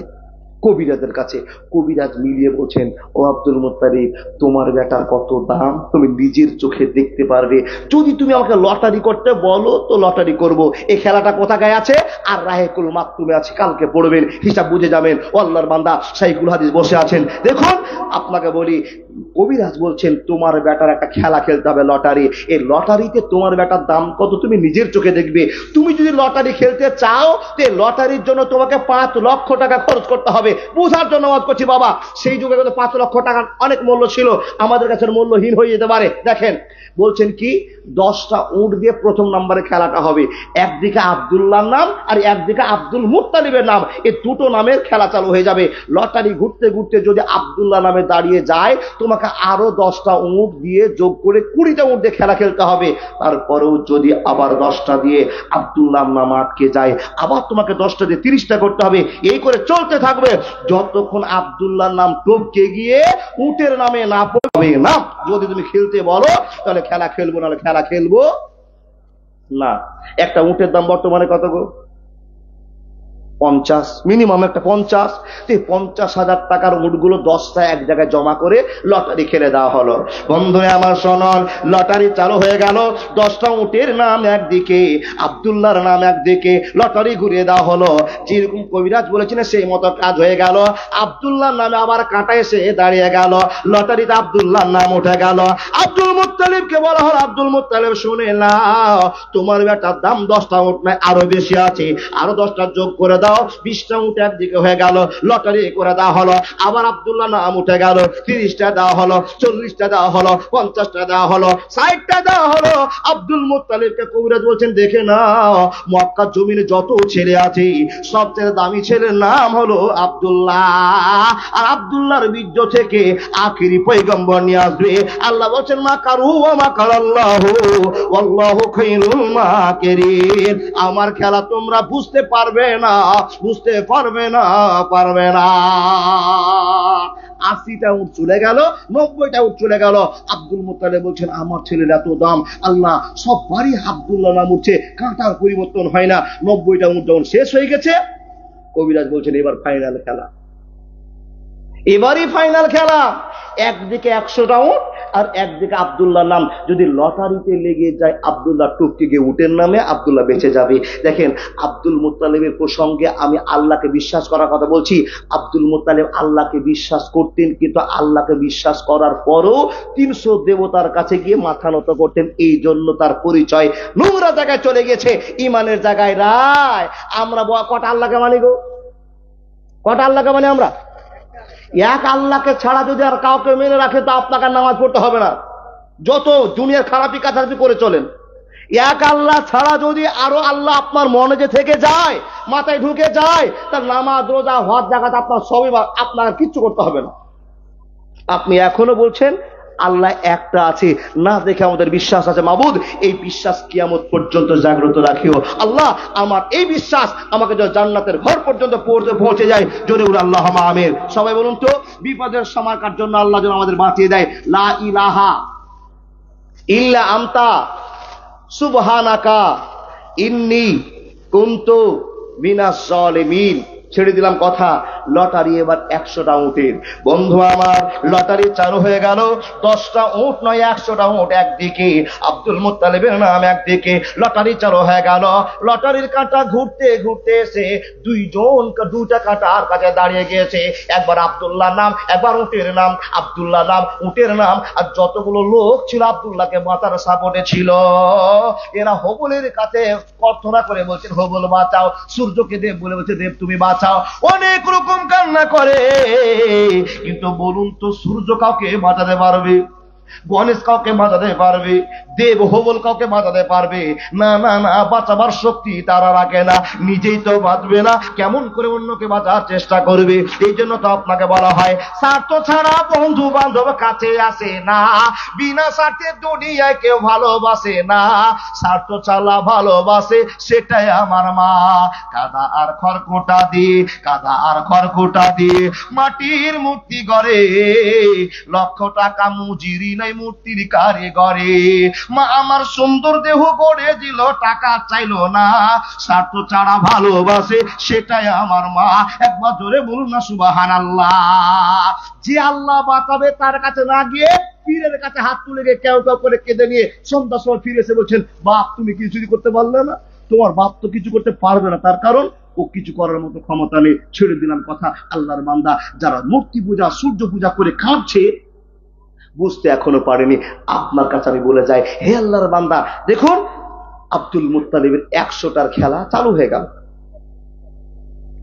কবিরাজের কাছে। কবিরাজ মিলিয়ে বলছেন, ও আব্দুল মুত্তালিব, তোমার বেটার কত দাম তুমি নিজের চোখে দেখতে পারবে। যদি তুমি আমাকে লটারি করতে বলো তো লটারি করব। এই খেলাটা কোথায় আছে? আর রাহেকুল মাকতুমে আছে, কালকে পড়বেন, হিসাব বুঝে যাবেন। ও আল্লাহর বান্দা শাইখুল হাদিস বসে আছেন। দেখুন আপনাকে বলি, কবিরাজ বলছেন তোমার বেটার একটা খেলা খেলতে হবে, লটারি। এই লটারিতে তোমার বেটার দাম কত তুমি নিজের চোখে দেখবে। তুমি যদি লটারি খেলতে চাও তো লটারির জন্য তোমাকে 5 লক্ষ টাকা খরচ করতে হবে। বুঝার জন্য ওয়াজ করছি বাবা, সেই যুগে কিন্তু 5 লক্ষ টাকার অনেক মূল্য ছিল, আমাদের কাছে মূল্যহীন হয়ে যেতে পারে। দেখেন বলছেন কি, 10টা উট দিয়ে প্রথম নম্বরে খেলাটা হবে। একদিকে আব্দুল্লাহর নাম আর একদিকে আব্দুল মুত্তালিবের নাম, এই দুটো নামের খেলা চালু হয়ে যাবে। লটারি ঘুরতে ঘুরতে যদি আব্দুল্লাহ নামে দাঁড়িয়ে যায়, তোমাকে আরো 10টা উট দিয়ে যোগ করে 20টা উট দিয়ে খেলা খেলতে হবে। তারপরেও যদি আবার 10টা দিয়ে আব্দুল্লাহ নাম আটকে যায়, আবার তোমাকে 10টা দিয়ে 30টা করতে হবে। এই করে চলতে থাকবে যতক্ষণ আব্দুল্লাহর নাম টপকে গিয়ে উটের নামে না পড়বে না। যদি তুমি খেলতে বলো তাহলে খেলা খেলবো, নাহলে খেলা খেলবো না। একটা উটের দাম বর্তমানে কত গো? 50, মিনিমাম একটা 50। 50,000 টাকার উটগুলো 10টা এক জায়গায় জমা করে লটারি খেলে দেওয়া হলো। বন্ধু আমার শোনন, লটারি চালু হয়ে গেল। 10টা উটের নাম একদিকে, আব্দুল্লাহর নাম একদিকে, লটারি ঘুরিয়ে দেওয়া হলো। যেরকম কবিরাজ বলেছিলেন সেই মতো কাজ হয়ে গেল। আব্দুল্লাহর নামে আবার কাঁটা এসে দাঁড়িয়ে গেল, লটারিতে আব্দুল্লাহর নাম উঠে গেল। আব্দুল মুত্তালিবকে বলা হলো, আব্দুল মুত্তালিব শুনে নাও, তোমার বেটার দাম 10টা উট নয়, আরো বেশি আছে, আরো 10টা যোগ করে দাও। 20টা উট একদিকে হয়ে গেল, লটারি করে দেওয়া হলো। আবার আব্দুল্লাহ নাম উঠে গেল, 30টা দেওয়া হলো, 40টা দেওয়া হলো, 50টা দেওয়া হলো, 60টা দেওয়া হলো। আব্দুল মুত্তালিবকে কবিরাজ বলছেন, দেখে নাও, মক্কা জমিনে যত ছেলে আছে সবচেয়ে দামি ছেলের নাম হলো আব্দুল্লাহ। আর আব্দুল্লাহর বীর্য থেকে আখিরি পয়গম্বর নিয়ে আসবে। আল্লাহ বলছেন, মাকারু ওয়া মাকারাল্লাহু ওয়াল্লাহু খায়রুল মাকিরিন। আমার খেলা তোমরা বুঝতে পারবে না, বুঝতে পারবে না, পারবে না। 80টা উট চলে গেল, 90টা উট চলে গেল। আব্দুল মুত্তালিব বলছেন, আমার ছেলের এত দাম, আল্লাহ সব বাড়ি আব্দুল্লাহ নাম উঠছে, কাঁটার পরিবর্তন হয় না। 90টা উট যখন শেষ হয়ে গেছে, কবিরাজ বলছেন এবার ফাইনাল খেলা, এবারই ফাইনাল খেলা। একদিকে 100টা উট আর একদিকে আব্দুল্লাহ নাম। যদি লটারিতে লেগে যায়, আব্দুল্লাহ টুককে গিয়ে উটের নামে, আব্দুল্লাহ বেঁচে যাবে। দেখেন আব্দুল মুত্তালিবের প্রসঙ্গে আমি আল্লাহকে বিশ্বাস করার কথা বলছি। আব্দুল মুত্তালিব আল্লাহকে বিশ্বাস করতেন, কিন্তু আল্লাহকে বিশ্বাস করার পরও 300 দেবতার কাছে গিয়ে মাথা নত করতেন। এই জন্য তার পরিচয় নোংরা জায়গায় চলে গেছে, ইমানের জায়গায় রায়। আমরা কটা আল্লাহকে মানি গো? কটা আল্লাহকে মানি আমরা? এক আল্লাহকে ছাড়া যদি আর কাউকে মেনে রাখে তো আপনাকে নামাজ পড়তে হবে না, যত দুনিয়ার খারাপি কাছাকাছি করে চলেন। এক আল্লাহ ছাড়া যদি আরো আল্লাহ আপনার মনে যে থেকে যায়, মাথায় ঢুকে যায়, তার নামাজ রোজা হজ জাকাত আপনার সবই, আপনার কিচ্ছু করতে হবে না। আপনি এখনো বলছেন আল্লাহ একটা আছে, না দেখে আমাদের বিশ্বাস আছে। মাবুদ, এই বিশ্বাস কিয়ামত পর্যন্ত জাগ্রত রাখিও। আল্লাহ আমার এই বিশ্বাস আমাকে যেন জান্নাতের ঘর পর্যন্ত পৌঁছে যায়। জোরে বলুন আল্লাহুম্মা আমিন। সবাই বলুন তো, বিপদের সময়কার জন্য আল্লাহ যেন আমাদের বাঁচিয়ে দেয়। লা ইলাহা ইল্লা আনতা সুবহানাকা ইন্নী কুনতু মিনাজ জালিমিন। ছেড়ে দিলাম কথা। লটারি এবার 100টা উটের। বন্ধু আমার, লটারি চালু হয়ে গেল। 10টা উট নয়, 100টা উট একদিকে, আব্দুল মুত্তালিবের নাম একদিকে। লটারি চালু হয়ে গেল। লটারির কাঁটা ঘুরতে ঘুরতে এসে দুইটা কাঁটার কাছে দাঁড়িয়ে গিয়েছে। একবার আব্দুল্লাহ নাম, একবার উটের নাম। আব্দুল্লাহ নাম, উটের নাম। আর যতগুলো লোক ছিল আব্দুল্লাহকে মাথার সাপোর্টে ছিল, এরা হবলের কাছে প্রার্থনা করে বলছেন, হবল বাঁচাও। সূর্যকে দেব বলে বলছে, দেব তুমি বাঁচাও। অনেক রকম কান্না করে, কিন্তু বলুন তো সূর্য কাউকে বাঁচাতে পারবে? গণেশ কাউকে বাঁচাতে পারবে, দেব হবল কাউকে বাঁচাতে পারবে না, না না, বাঁচাবার শক্তি তারা রাখে না, নিজেই তো বাঁচবে না, কেমন করে অন্যকে বাঁচার চেষ্টা করবে? এই জন্য তো আপনাকে বলা হয় স্বার্থ ছাড়া বন্ধু বান্ধব কাছে আসে না, বিনা স্বার্থে দুনিয়ায় কেউ ভালোবাসে না, স্বার্থ ছাড়া ভালোবাসে সেটাই আমার মা। কাদা আর খড়কুটা দিয়ে, কাদা আর খড়কুটা দিয়ে মাটির মূর্তি গড়ে, লক্ষ টাকা মুজিরি নাই মূর্তির কারিগরে। মা আমার সুন্দর দেহ গড়ে দিল, টাকা চাইলো না, স্বার্থ ছাড়া ভালোবাসে সেটাই আমার মা। একবার জোরে বলুন না সুবহানাল্লাহ। যে আল্লাহ বাঁচাবে তার কাছে না গিয়ে পীরের কাছে হাত তুলে গিয়ে কেউ কেউ করে কেঁদে নিয়ে সন্ধ্যার সময় ফিরে এসে বলছেন, বাপ তুমি কিছুই করতে পারলে না, তোমার বাপ তো কিছু করতে পারবে না, তার কারণ ও কিছু করার মতো ক্ষমতা নেই। ছেড়ে দিলাম কথা। আল্লাহর বান্দা যারা মূর্তি পূজা সূর্য পূজা করে কাঁদছে, বুঝতে এখনো পারেনি। আপনার কাছে আমি বলে যাই, হে আল্লাহর বান্দা, দেখুন আব্দুল মুত্তালিবের 100টার খেলা চালু হয়ে গেল।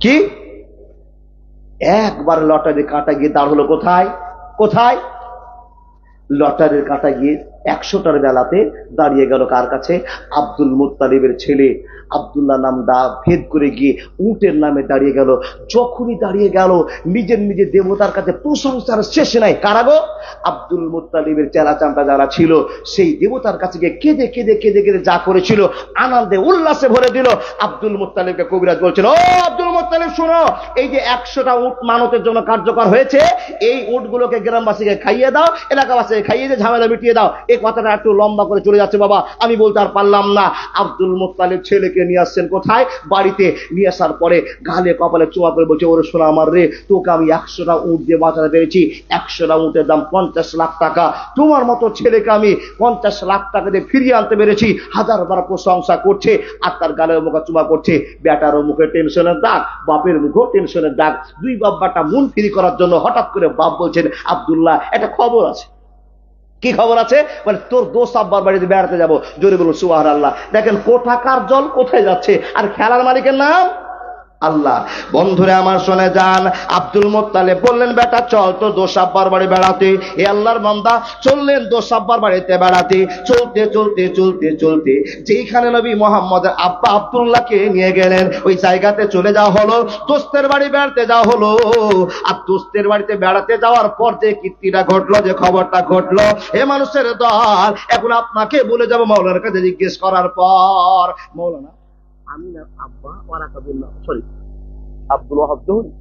কি একবার লটারি কাটা গিয়ে দাঁড় হলো কোথায়? কোথায়? লটারির কাটা গিয়ে 100টার বেলাতে দাঁড়িয়ে গেল কার কাছে? আব্দুল মুত্তালিবের ছেলে আব্দুল্লাহ নাম দা ভেদ করে গিয়ে উটের নামে দাঁড়িয়ে গেল। যখনই দাঁড়িয়ে গেল নিজের নিজের দেবতার কাছে প্রশংসার শেষ নাই। কারাগো আব্দুল মুত্তালিবের চেলা চামটা যারা ছিল সেই দেবতার কাছে গিয়ে কেঁদে কেঁদে কেঁদে কেঁদে যা করেছিল আনন্দে উল্লাসে ভরে দিল। আব্দুল মুত্তালিবকে কবিরাজ বলছিল, ও আব্দুল মুত্তালিব শোনো, এই যে 100টা উট মানতের জন্য কার্যকর হয়েছে, এই উটগুলোকে গ্রামবাসীকে খাইয়ে দাও, এলাকাবাসীকে খাইয়ে দিয়ে ঝামেলা মিটিয়ে দাও। এই কথাটা একটু লম্বা করে চলে যাচ্ছে বাবা, আমি বলতে আর পারলাম না। আব্দুল মুত্তালিব ছেলেকে নিয়ে আসছেন কোথায়? বাড়িতে। নিয়ে আসার পরে গালে কপালে চোয়া করে বলছে, ওরে শোনা আমার রে, তোকে আমি 100টা উট দিয়ে বাঁচাতে পেরেছি। 100টা উটের দাম 50 লাখ টাকা। তোমার মতো ছেলেকে আমি 50 লাখ টাকা দিয়ে ফিরিয়ে আনতে পেরেছি। হাজারবার প্রশংসা করছে আর তার গালের মুখে চুমা করছে। বেটারও মুখে টেনশনের দাগ, বাপের মুখেও টেনশনের দাগ। দুই বাব্বাটা মন ফ্রি করার জন্য হঠাৎ করে বাপ বলছেন, আব্দুল্লাহ একটা খবর আছে। কি খবর আছে? মানে তোর দোস্ত আব্বার বাড়িতে বেড়াতে যাবো। জোরে বলুন সুবহানাল্লাহ। দেখেন কোথাকার জল কোথায় যাচ্ছে, আর খেলার মালিকের নাম আল্লাহ। বন্ধুরে আমার শুনে যান, আব্দুল মুত্তালিব বললেন, বেটা চল তো দোষ আব্বার বাড়ি বেড়াতে। এ আল্লাহর বান্দা চললেন দোষ আব্বার বাড়িতে বেড়াতে। চলতে চলতে চলতে চলতে যেখানে নবী মুহাম্মদের আব্বা আব্দুল্লাহকে নিয়ে গেলেন, ওই জায়গাতে চলে যাওয়া হলো। দোস্তের বাড়ি বেড়াতে যাওয়া হলো। আর দোস্তের বাড়িতে বেড়াতে যাওয়ার পর যে কীর্তিটা ঘটলো, যে খবরটা ঘটলো, এ মানুষের দল, এখন আপনাকে বলে যাবো মাওলানার কাছে জিজ্ঞেস করার পর। মাওলানা আমি না আব্বা ওয়ারাকাতুল্লাহ, সরি আব্দুল ওয়াহাব জহুরি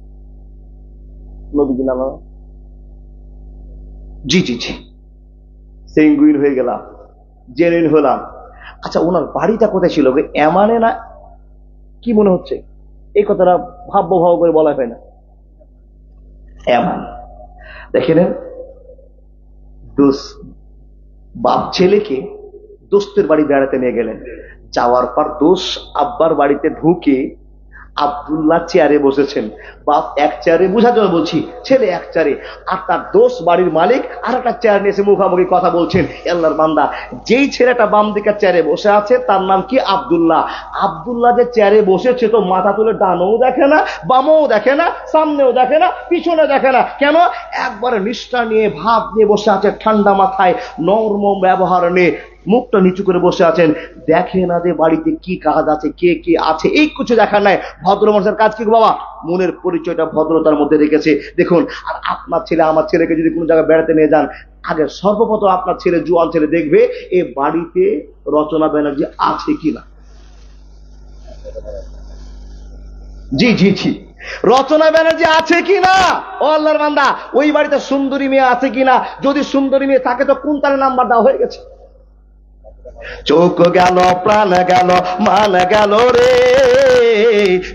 নবীজি নাম। জি জি জি, সেঙ্গুইন হয়ে গেলাম, জেনুইন হলাম। আচ্ছা ওনার বাড়িটা কোথায় ছিল? এমানে না কি মনে হচ্ছে? এই কথাটা ভাব্য ভাব করে বলা হয় না। এমান। দেখেন বাপ ছেলেকে দোস্তের বাড়ি বেড়াতে নিয়ে গেলেন। যাওয়ার পর দোষ আব্বার বাড়িতে ঢুকে আব্দুল্লাহ চেয়ারে বসেছেন। বাপ এক চেয়ারে, বোঝার জন্য বলছি, ছেলে এক চেয়ারে, আর তার দোষ বাড়ির মালিক আর একটা চেয়ার নিয়ে এসে মুখামুখি কথা বলছেন। আল্লাহর বান্দা, যেই ছেলেটা বাম দিকের চেয়ারে বসে আছে তার নাম কি? আব্দুল্লাহ। আব্দুল্লাহ যে চেয়ারে বসেছে তো মাথা তুলে ডানও দেখে না, বামও দেখে না, সামনেও দেখে না, পিছনে দেখে না। কেন? একবারে নিষ্ঠা নিয়ে ভাব নিয়ে বসে আছে, ঠান্ডা মাথায়, নরম ব্যবহার নিয়ে মুখটা নিচু করে বসে আছেন। দেখে না যে বাড়িতে কি কাজ আছে, কে কে আছে, এই কিছু দেখার নাই। ভদ্র মানুষের কাজ কি বাবা? মনের পরিচয়টা ভদ্রতার মধ্যে রেখেছে। দেখুন, আর আপনার ছেলে আমার ছেলেকে যদি কোনো জায়গায় বেড়াতে নিয়ে যান, আগে সর্বপ্রথম আপনার ছেলে, জোয়ান ছেলে, দেখবে এ বাড়িতে রচনা ব্যানার্জি আছে কিনা। জি জি জি, রচনা ব্যানার্জি আছে কিনা। ও আল্লাহর বান্দা, ওই বাড়িতে সুন্দরী মেয়ে আছে কিনা। যদি সুন্দরী মেয়ে থাকে তো কোন তার নাম্বার দেওয়া হয়ে গেছে। চোখ গেল, প্রাণ গেল, মান গেল রে,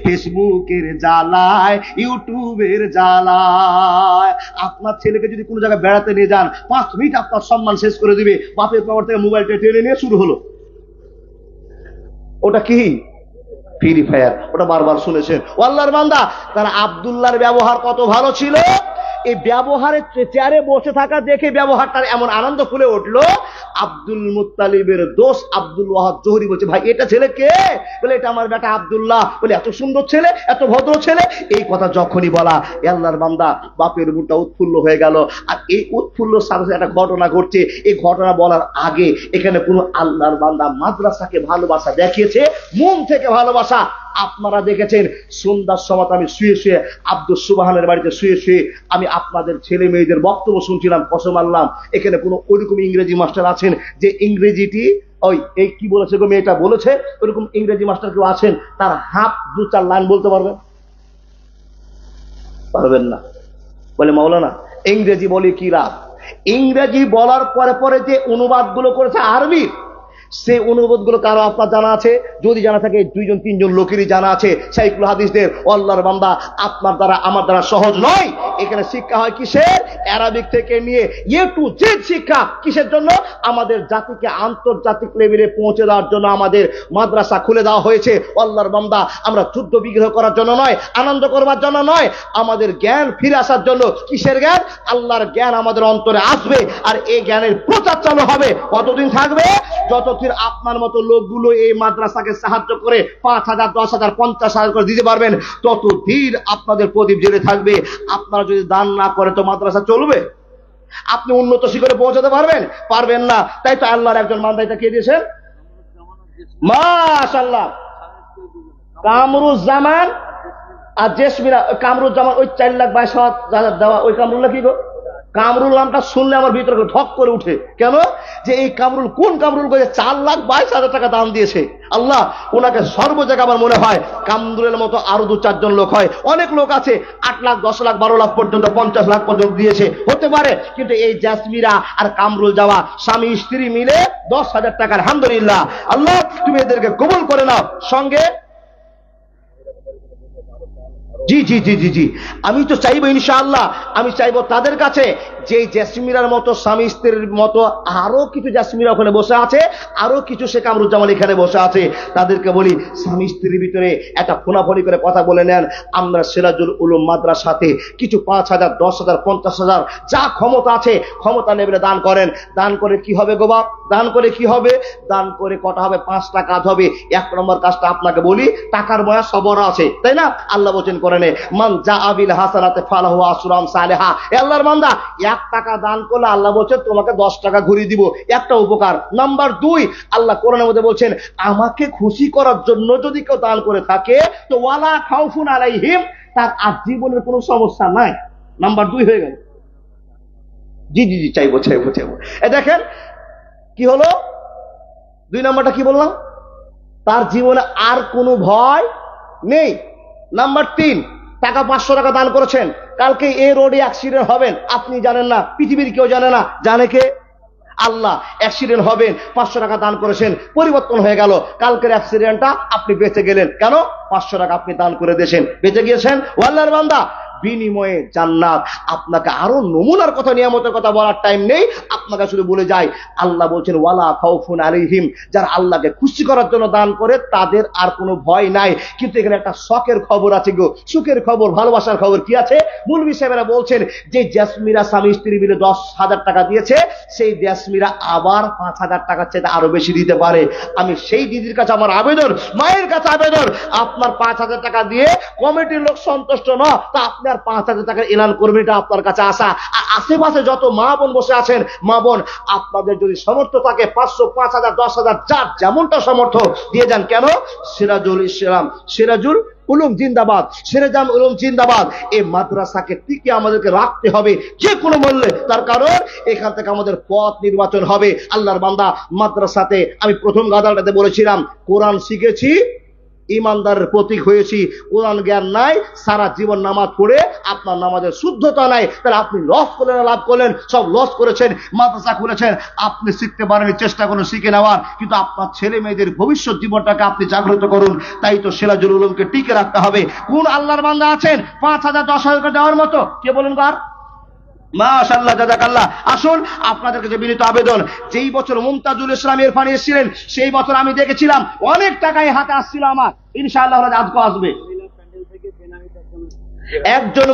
ফেসবুকের জ্বালায়, ইউটিউবের জ্বালায়। আপনার ছেলেকে যদি কোনো জায়গায় বেড়াতে নিয়ে যান, 5 মিনিট আপনার সম্মান শেষ করে দিবে। বাপের পর থেকে মোবাইলটা টেনে নিয়ে শুরু হলো। ওটা কি? Free fire. ওটা বারবার শুনেছেন। আল্লাহর বান্দা, তারা আব্দুল্লাহর ব্যবহার কত ভালো ছিল। এই ব্যবহারের চেয়ারে বসে থাকা দেখে ব্যবহারটার এমন আনন্দ ফুলে উঠলো, আব্দুল মুত্তালিবের দোস্ত আব্দুল ওয়াহাব জোহরি বলছে, ভাই এটা ছেলে কে? বলে এটা আমার বেটা আব্দুল্লাহ। বলে এত সুন্দর ছেলে, এত ভদ্র ছেলে। এই কথা যখনই বলা, আল্লাহর বান্দা বাপের মুখটা উৎফুল্ল হয়ে গেল। আর এই উৎফুল্ল সাথে একটা ঘটনা ঘটছে। এই ঘটনা বলার আগে এখানে কোন আল্লাহর বান্দা মাদ্রাসাকে ভালোবাসা দেখিয়েছে, মন থেকে ভালোবাসা। আপনারা দেখেছেন সন্ধ্যার সময় আমি শুয়ে শুয়ে আব্দুল সুবহানের বাড়িতে শুয়ে শুয়ে আমি আপনাদের ছেলে মেয়েদের বক্তব্য শুনছিলাম। কসম আল্লাহ, এখানে কোনো ওইরকম ইংরেজি মাস্টার আছেন যে ইংরেজিটি ওই এই কি বলেছে গো মেয়েটা বলেছে, ওইরকম ইংরেজি মাস্টার কেউ আছেন তার হাফ 2-4 লাইন বলতে পারবেন? পারবেন না। বলে মাওলানা ইংরেজি বলে কি লাভ? ইংরেজি বলার পরে পরে যে অনুবাদ গুলো করেছে আরবি, সেই অনুবাদ গুলো কারো আপনার জানা আছে? যদি জানা থাকে 2-3 লোকেরই জানা আছে। শাইখুল হাদিসদের। আল্লাহর বান্দা আপনার দ্বারা আমার দ্বারা সহজ নয়। এখানে শিক্ষা হয় কিসের? আরবিক থেকে নিয়ে এ টু জেড শিক্ষা। কিসের জন্য? আমাদের জাতিকে আন্তর্জাতিক লেভেলে পৌঁছে দেওয়ার জন্য আমাদের মাদ্রাসা খুলে দেওয়া হয়েছে। আল্লাহর বান্দা আমরা যুদ্ধ বিগ্রহ করার জন্য নয়, আনন্দ করবার জন্য নয়, আমাদের জ্ঞান ফিরে আসার জন্য। কিসের জ্ঞান? আল্লাহর জ্ঞান আমাদের অন্তরে আসবে, আর এই জ্ঞানের প্রচার চালু হবে। কতদিন থাকবে? যতদিন আপনার মতো লোকগুলো এই মাদ্রাসাকে সাহায্য করে 5,000, 10,000, 50,000 করে দিতে পারবেন, ততদিন আপনাদের প্রদীপ জ্বলে থাকবে। আপনারা যদি দান না করে তো মাদ্রাসা চলবে? আপনি উন্নত শিখরে পৌঁছাতে পারবেন? পারবেন না। তাই তো আল্লাহর একজন বান্দা এটা কে দিয়েছেন? মাশাআল্লাহ, কামরুজ্জামান আর জেসমিরা। কামরুজ্জামান ওই 4,22,000 দেওয়া ওই কামরুল্লাহ কি গো? কামরুল নামটা শুনলে আমার ভিতরে ঢক করে উঠে। কেন? যে এই কামরুল কোন কামরুল করে 4,22,000 টাকা দান দিয়েছে। আল্লাহ ওনাকে সর্ব জায়গায় আমার মনে হয় কামরুলের মতো আরো 2-4 জন লোক হয়। অনেক লোক আছে 8 লাখ, 10 লাখ, 12 লাখ পর্যন্ত, 50 লাখ পর্যন্ত দিয়েছে, হতে পারে। কিন্তু এই জাসমিরা আর কামরুল যাওয়া স্বামী স্ত্রী মিলে 10,000 টাকা। আলহামদুলিল্লাহ, আল্লাহ তুমি এদেরকে কবুল করে নাও। সঙ্গে জি জি জি জি জি আমি তো চাইবো ইনশাআল্লাহ, আমি চাইবো তাদের কাছে যে জেসমিরার মতো স্বামী স্ত্রীর মতো আরো কিছু জেসমিরা ওখানে বসে আছে, আরো কিছু শেখ কামরুজ্জামান এখানে বসে আছে। তাদেরকে বলি স্বামী স্ত্রীর ভিতরে একটা ফোনাফোনি করে কথা বলে নেন। আমরা সিরাজুল উলুম মাদ্রাসাতে কিছু 5,000, 10,000, 50,000 যা ক্ষমতা আছে ক্ষমতা নেবে দান করেন। দান করে কি হবে গো বাপ? দান করে কি হবে? দান করে কটা হবে? 5টা কাজ হবে। 1 নম্বর কাজটা আপনাকে বলি, টাকার ময়া সবর আছে, তাই না? আল্লাহ বলেন কোরআনে, মান জাআবিল হাসানাতে ফালাহু আশরু আমসালিহা। আল্লাহর বান্দা 1 টাকা দান করলে আল্লাহ বলছেন তোমাকে 10 টাকা ঘুরিয়ে দিব। একটা উপকার। নাম্বার 2, আল্লাহ কোরআনের মধ্যে বলছেন আমাকে খুশি করার জন্য যদি কেউ দান করে থাকে তো ওয়ালা খাউফুন আলাইহিম, তার আর জীবনের কোনো সমস্যা নাই। নাম্বার 2 হয়ে গেল। জি জি জি চাইবো চাইবো চাইবো। দেখেন কি হলো? 2 নাম্বারটা কি বললাম? তার জীবনে আর কোনো ভয় নেই। নাম্বার 3, টাকা 500 টাকা দান করেছেন, কালকে এই রোডে অ্যাক্সিডেন্ট হবেন, আপনি জানেন না, পৃথিবীর কেউ জানে না, জানে কে? আল্লাহ। অ্যাক্সিডেন্ট হবেন, 500 টাকা দান করেছেন, পরিবর্তন হয়ে গেল, কালকের অ্যাক্সিডেন্টটা আপনি বেঁচে গেলেন। কেন? 500 টাকা আপনি দান করে দিয়েছেন, বেঁচে গিয়েছেন। আল্লাহর বান্দা বিনিময়ে জান্নাত। আপনাকে আরো নমুনার কথা, নিয়ামতের কথা বলার টাইম নেই, আপনাকে শুধু বলে যাই আল্লাহ বলছেন ওয়ালা খাউফুন আলাইহিম, যারা আল্লাহকে খুশি করার জন্য দান করে তাদের আর কোনো ভয় নাই। কিন্তু এখানে একটা শখের খবর আছে গো, সুখের খবর, ভালোবাসার খবর। কি আছে? মৌলভী সাহেবেরা বলছেন যে জেসমিরা স্বামী স্ত্রী মিলে 10,000 টাকা দিয়েছে, সেই জেসমিরা আবার 5,000 টাকার চেয়ে আরো বেশি দিতে পারে। আমি সেই দিদির কাছে আমার আবেদন, মায়ের কাছে আবেদন, আপনার 5,000 টাকা দিয়ে কমিটির লোক সন্তুষ্ট না, তা আপনি আর 5,000 টাকার এলান করবেন, এটা আপনার কাছে আসা। আর আশেপাশে যত মা বোন বসে আছেন, মা বোন আপনাদের যদি সামর্থ্য থাকে 500, 5,000, 10,000 যার যেমনটা সামর্থ্য দিয়ে যান। কেন? সিরাজুল ইসলাম, সিরাজুল উলুম জিন্দাবাদ, সিরাজুল উলুম জিন্দাবাদ। এই মাদ্রাসাকে টিকে আমাদেরকে রাখতে হবে যে কোনো মূল্যে। তার কারণ এখান থেকে আমাদের পথ নির্বাচন হবে। আল্লাহর বান্দা মাদ্রাসাতে আমি প্রথম গাদালটাতে বলেছিলাম কোরআন শিখেছি, ইমানদারের প্রতীক হয়েছি। কোরআন জ্ঞান নাই, সারা জীবন নামাজ পড়ে আপনার নামাজের শুদ্ধতা নাই, তাহলে আপনি লস করলেন, লাভ করলেন, সব লস করেছেন। মাদ্রাসা খুলেছেন, আপনি শিখতে পারেন, চেষ্টা করুন শিখে নেওয়ার, কিন্তু আপনার ছেলে মেয়েদের ভবিষ্যৎ জীবনটাকে আপনি জাগ্রত করুন। তাই তো সিরাজুল উলুমকে টিকে রাখতে হবে। কোন আল্লাহর বান্দা আছেন 5,000, 10,000 করে দেওয়ার মতো? কে বলেন কার? মাশাআল্লাহ, জাযাকাল্লাহ। আসুন আপনাদের কাছে বিনীত আবেদন, যেই বছর মুমতাজুল ইসলাম ইরফানি এসেছিলেন সেই বছর আমি দেখেছিলাম অনেক টাকাই হাতে আসছিল আমার। ইনশাআল্লাহ আজকে আসবে। একজন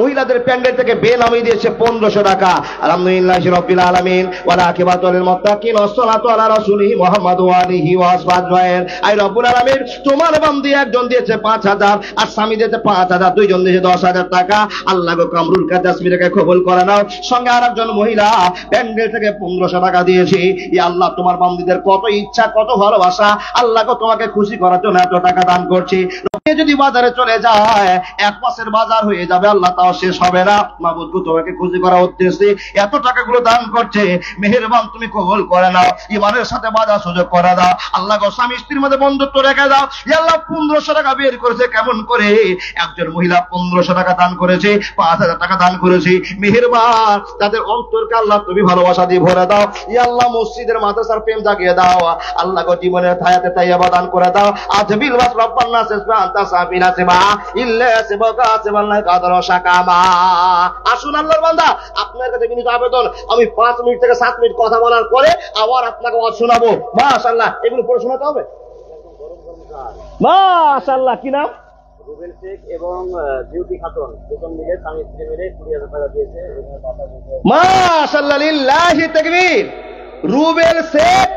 মহিলাদের প্যান্ডেল থেকে বেনামি দিয়েছে 1500 টাকা। আলহামদুলিল্লাহি রাব্বিল আলামিন ওয়া আকিবাতুল লিল মুত্তাকিন ওয়াসসালাতু আলা রাসূলিহি মুহাম্মদ ওয়া আলিহি ওয়া আসহাবিহি। আই রব্বুল আলামিন তোমার বান্দি একজন দিয়েছে 5000 আর স্বামী দিয়েছে 5000, দুইজন দিয়েছে 10000 টাকা। আল্লাহ গো কামরুল কাদাসমিরকে কবুল করে নাও। সঙ্গে আরেকজন মহিলা প্যান্ডেল থেকে 1500 টাকা দিয়েছে। ইয়া আল্লাহ তোমার বান্দিদের কত ইচ্ছা কত ভালোবাসা, আল্লাহ গো তোমাকে খুশি করার জন্য এত টাকা দান করছি। যদি বাজারে চলে যায় 1 মাসের বাজার হয়ে যাবে, আল্লাহ তাও শেষ হবে না। মাবুদ গো তোমাকে খুশি করার উদ্দেশ্যে এত টাকাগুলো দান করছে, মেহেরবান তুমি কবুল করে নাও, ইমানের সাথে বাজার সুযোগ করে দাও। আল্লাহ গো স্বামী স্ত্রীর মধ্যে বন্ধুত্ব রেখে দাও। ইয়া আল্লাহ 1500 টাকা বের করেছে, কেমন করে? একজন মহিলা 1500 টাকা দান করেছে, 5000 টাকা দান করেছে। মেহেরবান তাদের অন্তরকে আল্লাহ তুমি ভালোবাসা দিয়ে ভরে দাও। ইয়া আল্লাহ মসজিদের মাদ্রাসার প্রেম জাগিয়ে দাও। আল্লাহ গো জীবনের হায়াতে তাইয়্যিবা দান করে দাও। আজবিল ওয়াস রব্বানা তাসাবিনা সেবা ইল্লা সেবাকা সেবাল্লাহ কাদর শাকামা। আসুন আল্লাহর বান্দা, আপনার কাছে বিনীত আবেদন, আমি 5 মিনিট থেকে 7 মিনিট কথা বলার পরে আবার আপনাকে ওয়াজ শোনাবো। মাশাআল্লাহ, এগুলো পড়ে শোনাতে হবে। মাশাআল্লাহ, কি নাম? রুবেল শেখ এবং বিউটি খাতুন, দুজন মিলে স্বামী স্ত্রী মিলে 20,000 টাকা দিয়েছে। মাশাআল্লাহ, লিল্লাহি তাকবীর। রুবেল শেখ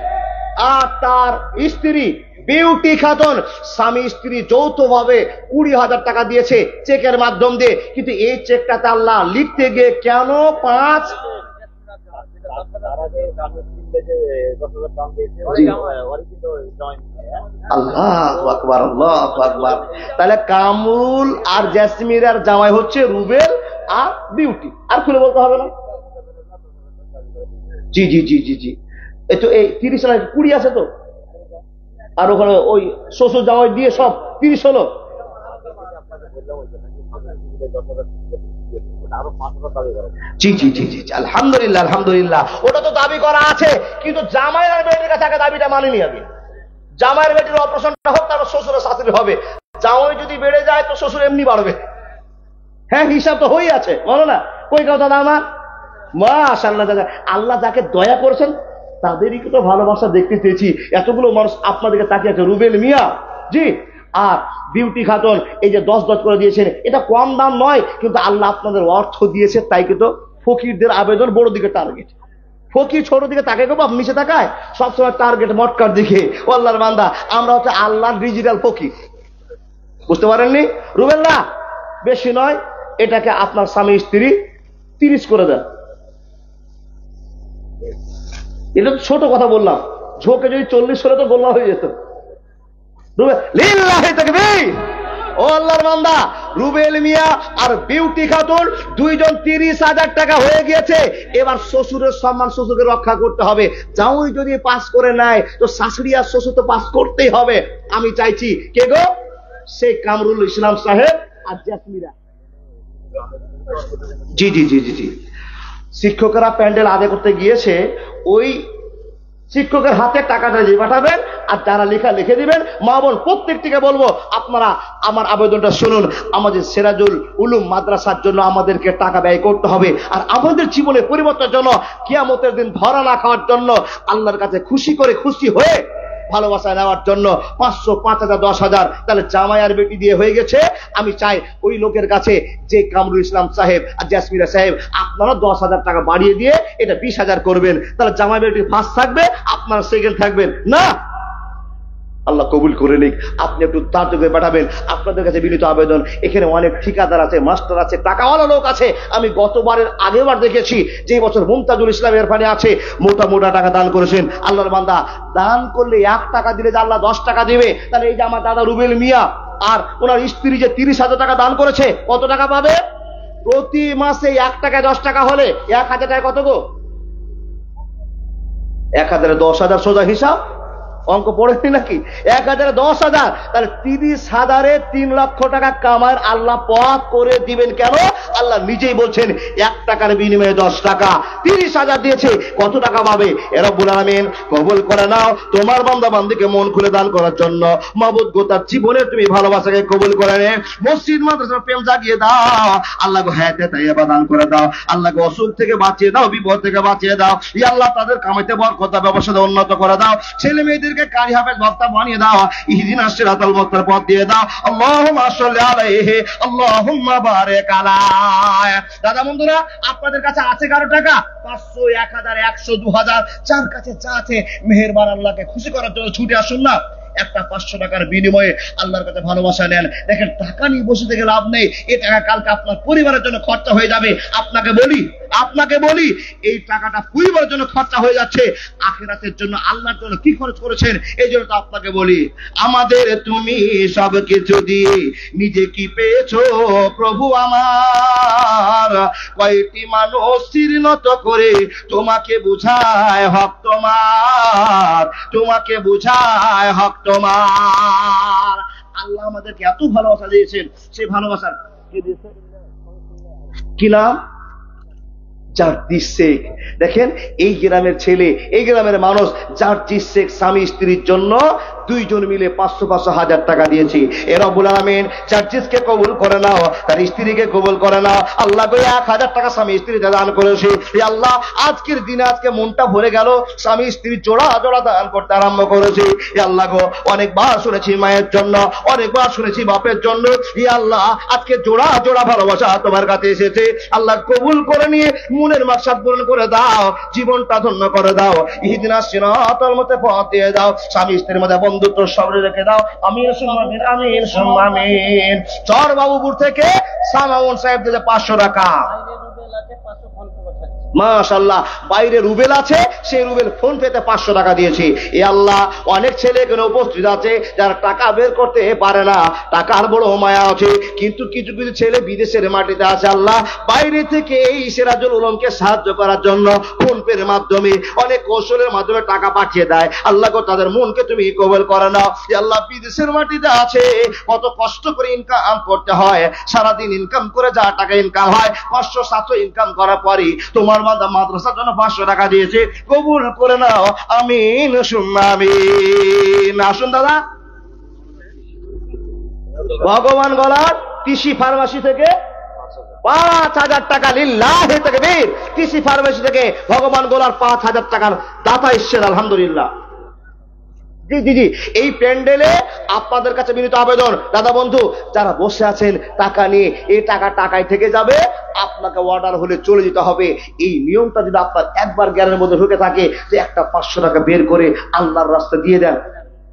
আর তার স্ত্রী বিউটি খাতুন স্বামী স্ত্রী যৌথভাবে 20,000 টাকা দিয়েছে চেকের মাধ্যম দিয়ে। কিন্তু এই চেকটাতে আল্লাহ লিখতে গিয়ে কেন 5 আল্লাহু আকবার, আল্লাহু আকবার। তাহলে কামরুল আর জেসমিনের জামাই হচ্ছে রুবেল আর বিউটি, আর খুলে বলতে হবে না? জি জি জি জি জি। তো এই 30 না 20 আছে তো, আর ওখানে ওই শ্বশুর জামাই দিয়ে সব 30 হলো। জি জি জি জি, আলহামদুলিল্লাহ আলহামদুলিল্লাহ। ওটা তো দাবি করা আছে, কিন্তু জামাইয়ের বেটির কাছে আগে দাবিটা মানেনি। আগে জামাইয়ের বেটির অপারেশনটা হোক, তারপর শ্বশুরের শাশুড়ি হবে। জামাই যদি বেড়ে যায় তো শ্বশুর এমনি বাড়বে। হ্যাঁ, হিসাব তো হয়ে আছে, বলো না? কই কথা আমার মাশাআল্লাহ, দাদা আল্লাহ যাকে দয়া করেছেন তাদেরই তো ভালোবাসা দেখতে চেয়েছি। এতগুলো মানুষ আপনাদেরকে তাকিয়ে আছে। রুবেল মিয়া জি আর বিউটি খাতুন এই যে 10 করে দিয়েছেন, এটা কম দাম নয়, কিন্তু আল্লাহ আপনাদের অর্থ দিয়েছে, তাই কিন্তু ফকিরদের আবেদন বড় দিকে টার্গেট। ফকির ছোট দিকে তাকায় গো, নিচে তাকায় সবসময় টার্গেট মটকার দিকে। ও আল্লাহর বান্দা, আমরা হচ্ছে আল্লাহর ডিজিটাল ফকির, বুঝতে পারেননি? রুবেল না, বেশি নয়, এটাকে আপনার স্বামী স্ত্রী 30 করে দেন। এটা তো ছোট কথা বললাম, ঝোঁকে যদি 40 হলে তো গোলমাল হয়ে যেত। লিল্লাহি তাকবীর। ও আল্লাহর বান্দা, রুবেল মিয়া আর বিউটি খাতুন দুইজন 30,000 টাকা হয়ে গিয়েছে। এবার শ্বশুরের সম্মান শ্বশুরকে রক্ষা করতে হবে। জামাই যদি পাস করে নেয় তো শাশুড়ি আর শ্বশুর তো পাস করতেই হবে। আমি চাইছি কে গো? সেই কামরুল ইসলাম সাহেব আর জাসমিরা। জি জি জি জি জি। শিক্ষকরা প্যান্ডেল আদায় করতে গিয়েছে, ওই শিক্ষকের হাতে টাকাটা দিয়ে পাঠাবেন, আর যারা লেখা লিখে দিবেন। মা বোন প্রত্যেকটিকে বলবো, আপনারা আমার আবেদনটা শুনুন। আমাদের সিরাজুল উলুম মাদ্রাসার জন্য আমাদেরকে টাকা ব্যয় করতে হবে, আর আমাদের জীবনে পরিবর্তনের জন্য, কিয়ামতের দিন ধরা না খাওয়ার জন্য, আল্লাহর কাছে খুশি হয়ে ভালোবাসা নেওয়ার জন্য 500, 5000, 10,000 তাহলে জামাই আর বেটি দিয়ে হয়ে গেছে। আমি চাই ওই লোকের কাছে, যে কামরুল ইসলাম সাহেব আর জাসমিরা সাহেব, আপনারা 10,000 টাকা বাড়িয়ে দিয়ে এটা 20,000 করবেন। তাহলে জামাই বেটি ফার্স্ট থাকবে, আপনারা সেকেন্ড থাকবেন না। আল্লাহ কবুল করে নিক। আপনি একটু তার যোগে পাঠাবেন। আপনাদের কাছে বিনীত আবেদন, এখানে অনেক ঠিকাদার আছে, মাস্টার আছে, টাকাওয়ালা লোক আছে। আমি গতবারের আগেবার দেখেছি যে বছর মুমতাজুল ইসলাম এরফানি আছে, মোটা টাকা দান করেছেন। আল্লাহর বান্দা, দান করলে 1 টাকা দিলে যে আল্লাহ 10 টাকা দিবে। তাহলে এই যে আমার দাদা রুবেল মিয়া আর ওনার স্ত্রী যে 30,000 টাকা দান করেছে, কত টাকা পাবে? প্রতি মাসে 1 টাকায় 10 টাকা হলে 1,000 টাকা কত গো? 1,000 10,000 সোজা হিসাব, অঙ্ক পড়েনি নাকি? 1,000 10,000, তাহলে 30,000-এ 3 লক্ষ টাকা কামার আল্লাহ পথ করে দিবেন। কেন? আল্লাহ নিজেই বলছেন 1 টাকার বিনিময়ে 10 টাকা। 30,000 দিয়েছে, কত টাকা পাবে? রব্বুল আলামিন কবুল করে নাও তোমার বান্দা বান্দিকে মন খুলে দান করার জন্য। মাবুদ গো, তার জীবনে তুমি ভালোবাসাকে কবুল করে নে, মসজিদ মাদ্রাসার প্রেম জাগিয়ে দাও। আল্লাহ গো হায়াতে তাইয়্যিবা দান করে দাও। আল্লাহ গো অসুখ থেকে বাঁচিয়ে দাও, বিপদ থেকে বাঁচিয়ে দাও। ইয়া আল্লাহ তাদের কামাইতে বরকত, ব্যবসাতে উন্নত করে দাও। ছেলে মেয়েদের স্ত্রীকে কারি হাফেজ বক্তা বানিয়ে দাও, ইহদিনাস সিরাতাল মুস্তাকিম পথ দিয়ে দাও। আল্লাহুম্মা সাল্লি আলাইহি আল্লাহুম্মা বারিক আলাইহি। দাদা বন্ধুরা, আপনাদের কাছে আছে কারো টাকা? 500, 1000, 100, 2000, যার কাছে যা আছে মেহেরবান আল্লাহকে খুশি করার জন্য ছুটে আসুন না। একটা 500 টাকার বিনিময়ে আল্লাহর কাছে ভালোবাসা নেন। দেখেন, টাকা নিয়ে বসে থেকে লাভ নেই। এই টাকা কালকে আপনার পরিবারের জন্য খরচা হয়ে যাবে। আপনাকে বলি এই টাকাটা পরিবারের জন্য খরচা হয়ে যাচ্ছে, আখিরাতের জন্য আল্লাহর জন্য কি খরচ করেছেন এই জন্য তো আপনাকে বলি। আমাদের তুমি সব কিছু দিয়ে নিজে কি পেয়েছো প্রভু আমার, কয়টি মানুষ নত করে তোমাকে বুঝায় হক তোমার, তোমাকে বুঝায় হক তোমার। আল্লাহ আমাদেরকে এত ভালোবাসা দিয়েছেন, সেই ভালোবাসার কি দিয়েছে? কি নাম? জার্জিস শেখ। দেখেন, এই গ্রামের ছেলে, এই গ্রামের মানুষ জার্জিস শেখ স্বামী স্ত্রীর জন্য দুইজন মিলে 500 হাজার টাকা দিয়েছি। এ রব্বুল আলামিন জার্জিসকে কবুল করে নাও, তার স্ত্রীকে কবুল করে নাও। আল্লাহ করে 1000 টাকা স্বামী স্ত্রীকে দান করেছি। আল্লাহ আজকের দিনে আজকে মনটা ভরে গেল, স্বামী স্ত্রী জোড়া জোড়া দান করতে আরম্ভ করেছি। আল্লাহ গো, অনেকবার শুনেছি মায়ের জন্য, অনেকবার শুনেছি বাপের জন্য। আল্লাহ আজকে জোড়া জোড়া ভালোবাসা তোমার কাছে এসেছে। আল্লাহ কবুল করে নিয়ে মনের মাকসাদ পূরণ করে দাও, জীবনটা ধন্য করে দাও, ইহদিনাস সিরাতাল মুস্তাকিম পথ দিয়ে দাও, স্বামী স্ত্রীর মধ্যে বন্ধুত্ব সবরে রেখে দাও। আমিন সুম্মা আমিন, আমিন সুম্মা আমিন। চর বাবুপুর থেকে সামাউন সাহেব দিয়েছে 500 টাকা। মাশাআল্লাহ, বাইরে রুবেল আছে, সেই রুবেল ফোন পেতে 500 টাকা দিয়েছি। এ আল্লাহ, অনেক ছেলে এখানে উপস্থিত আছে যারা টাকা বের করতে পারে না, টাকার বড় মায়া আছে, কিন্তু কিছু কিছু ছেলে বিদেশের মাটিতে আছে। আল্লাহ বাইরে থেকে এই সিরাজুল উলুমকে সাহায্য করার জন্য ফোন পের মাধ্যমে, অনেক কৌশলের মাধ্যমে টাকা পাঠিয়ে দেয়। আল্লাহ গো, তাদের মনকে তুমি কবুল করে নাও। আল্লাহ বিদেশের মাটিতে আছে, কত কষ্ট করে ইনকাম করতে হয়, সারাদিন ইনকাম করে যা টাকা ইনকাম হয় 500-700 ইনকাম করার পরই তোমার বান্দা মাদ্রাসার জন্য 500 টাকা দিয়েছে, কবুল করে নাও। আমিন সুম্মা আমিন। আসুন দাদা, ভগবান গলার কৃষি ফার্মাসি থেকে 5000 টাকা, লিল্লাহি তাকবীর। কৃষি ফার্মেসি থেকে ভগবান গোলার 5000 টাকার দাতা এসেছেন, আলহামদুলিল্লাহ। জি জি জি, এই প্যান্ডেলে আপনাদের কাছে বিনীত আবেদন, দাদা বন্ধু যারা বসে আছেন টাকা নিয়ে, এই টাকা টাকায় থেকে যাবে, আপনাকে অর্ডার হলে চলে যেতে হবে। এই নিয়মটা যদি আপনার একবার জ্ঞানের মধ্যে ঢুকে থাকে, যে একটা 500 টাকা বের করে আল্লাহর রাস্তায় দিয়ে দেন।